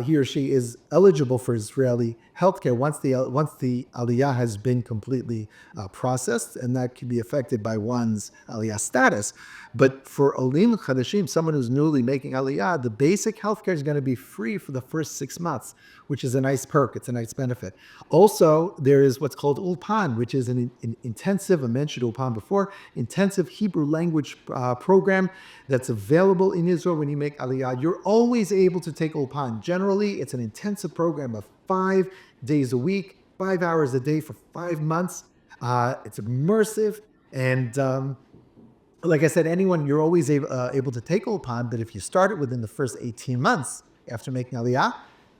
Speaker 1: he or she is eligible for Israeli healthcare once the Aliyah has been completely processed, and that can be affected by one's Aliyah status. But for Olim Chadashim, someone who's newly making Aliyah, the basic healthcare is going to be free for the first 6 months, which is a nice perk. It's a nice benefit. Also, there is what's called Ulpan, which is an intensive, I mentioned Ulpan before, intensive Hebrew language program that's available in Israel when you make Aliyah. You're always able to take Ulpan. Generally, it's an intensive program of 5 days a week, 5 hours a day for 5 months. It's immersive. And like I said, you're always able to take Ulpan, but if you start it within the first 18 months after making Aliyah,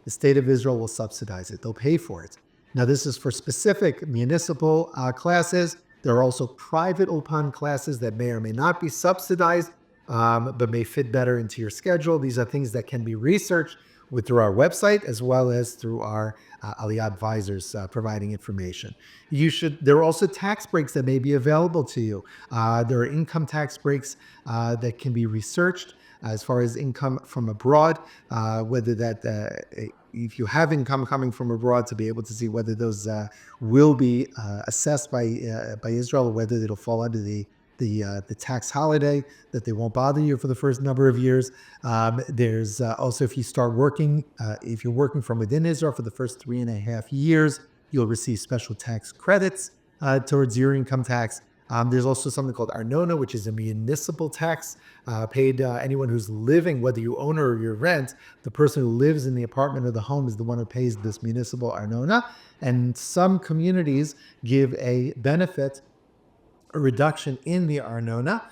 Speaker 1: the state of Israel will subsidize it. They'll pay for it. Now, this is for specific municipal classes. There are also private Ulpan classes that may or may not be subsidized, but may fit better into your schedule. These are things that can be researched through our website, as well as through our Aliyah advisors providing information. There are also tax breaks that may be available to you. There are income tax breaks that can be researched as far as income from abroad, whether that if you have income coming from abroad, to be able to see whether those will be assessed by Israel, or whether it'll fall under the tax holiday, that they won't bother you for the first number of years. There's also, if you start working, if you're working from within Israel for the first 3.5 years, you'll receive special tax credits towards your income tax. There's also something called Arnona, which is a municipal tax paid anyone who's living, whether you own or you rent. The person who lives in the apartment or the home is the one who pays this municipal Arnona. And some communities give a benefit, a reduction in the Arnona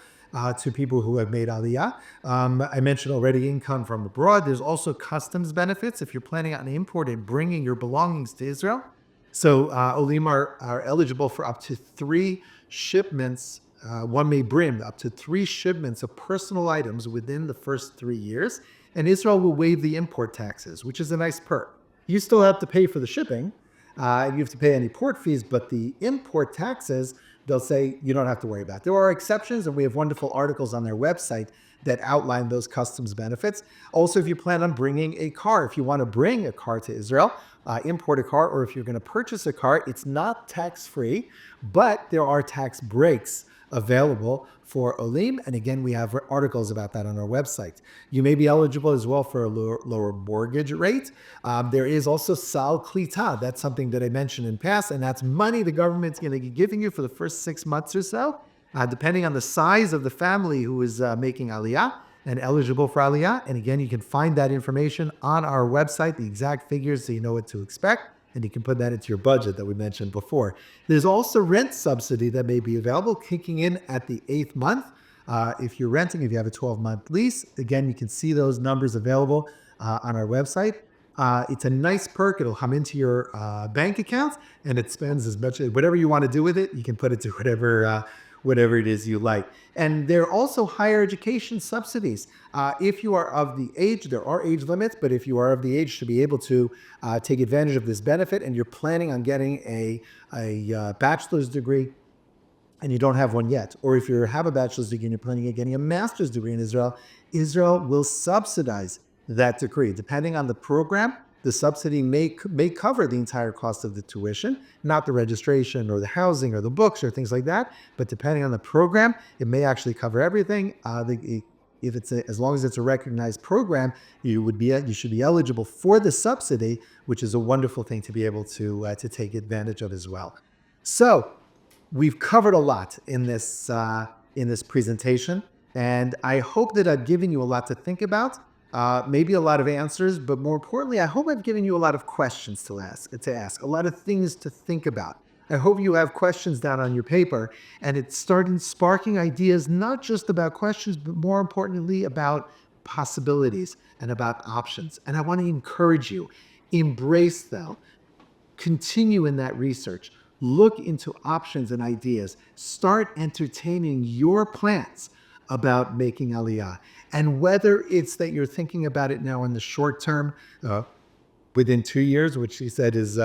Speaker 1: to people who have made Aliyah. I mentioned already income from abroad. There's also customs benefits if you're planning on import and bringing your belongings to Israel. So Olim are eligible for up to 3 shipments. One may bring up to 3 shipments of personal items within the first 3 years, and Israel will waive the import taxes, which is a nice perk. You still have to pay for the shipping, and you have to pay any port fees, but the import taxes, they'll say you don't have to worry about. There are exceptions, and we have wonderful articles on their website that outline those customs benefits. Also, if you plan on bringing a car, if you want to bring a car to Israel, import a car, or if you're going to purchase a car, it's not tax-free, but there are tax breaks available for Olim. And again, we have articles about that on our website. You may be eligible as well for a lower mortgage rate. There is also Sal Klita. That's something that I mentioned in past, and that's money the government's going to be giving you for the first 6 months or so, depending on the size of the family who is making Aliyah and eligible for Aliyah. And again, you can find that information on our website, the exact figures, so you know what to expect. And you can put that into your budget that we mentioned before. There's also rent subsidy that may be available, kicking in at the 8th month. If you're renting, if you have a 12-month lease, again, you can see those numbers available on our website. It's a nice perk. It'll come into your bank account, and it spends as much as whatever you want to do with it. You can put it to whatever it is you like. And there are also higher education subsidies. If you are of the age, there are age limits, but if you are of the age to be able to take advantage of this benefit and you're planning on getting a bachelor's degree and you don't have one yet, or if you have a bachelor's degree and you're planning on getting a master's degree in Israel, Israel will subsidize that degree. Depending on the program, the subsidy may cover the entire cost of the tuition, not the registration or the housing or the books or things like that. But depending on the program, it may actually cover everything. If it's as long as it's a recognized program, you should be eligible for the subsidy, which is a wonderful thing to be able to take advantage of as well. So we've covered a lot in this presentation, and I hope that I've given you a lot to think about. Maybe a lot of answers, but more importantly, I hope I've given you a lot of questions to ask, a lot of things to think about. I hope you have questions down on your paper, and it's starting sparking ideas, not just about questions, but more importantly about possibilities and about options. And I want to encourage you, embrace them, continue in that research, look into options and ideas, start entertaining your plans about making Aliyah. And whether it's that you're thinking about it now in the short term, within 2 years, which she said is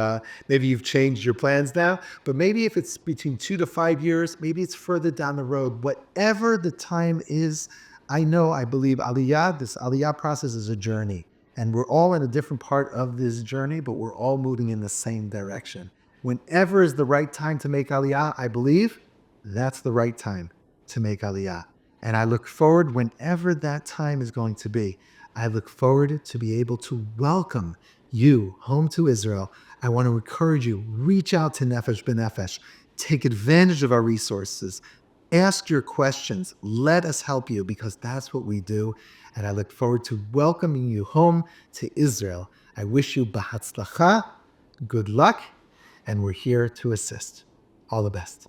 Speaker 1: maybe you've changed your plans now, but maybe if it's between 2 to 5 years, maybe it's further down the road. Whatever the time is, I believe this Aliyah process is a journey. And we're all in a different part of this journey, but we're all moving in the same direction. Whenever is the right time to make Aliyah, I believe that's the right time to make Aliyah. And I look forward, whenever that time is going to be, I look forward to be able to welcome you home to Israel. I want to encourage you, reach out to Nefesh B'Nefesh, take advantage of our resources, ask your questions, let us help you, because that's what we do. And I look forward to welcoming you home to Israel. I wish you b'hatzlacha, good luck, and we're here to assist. All the best.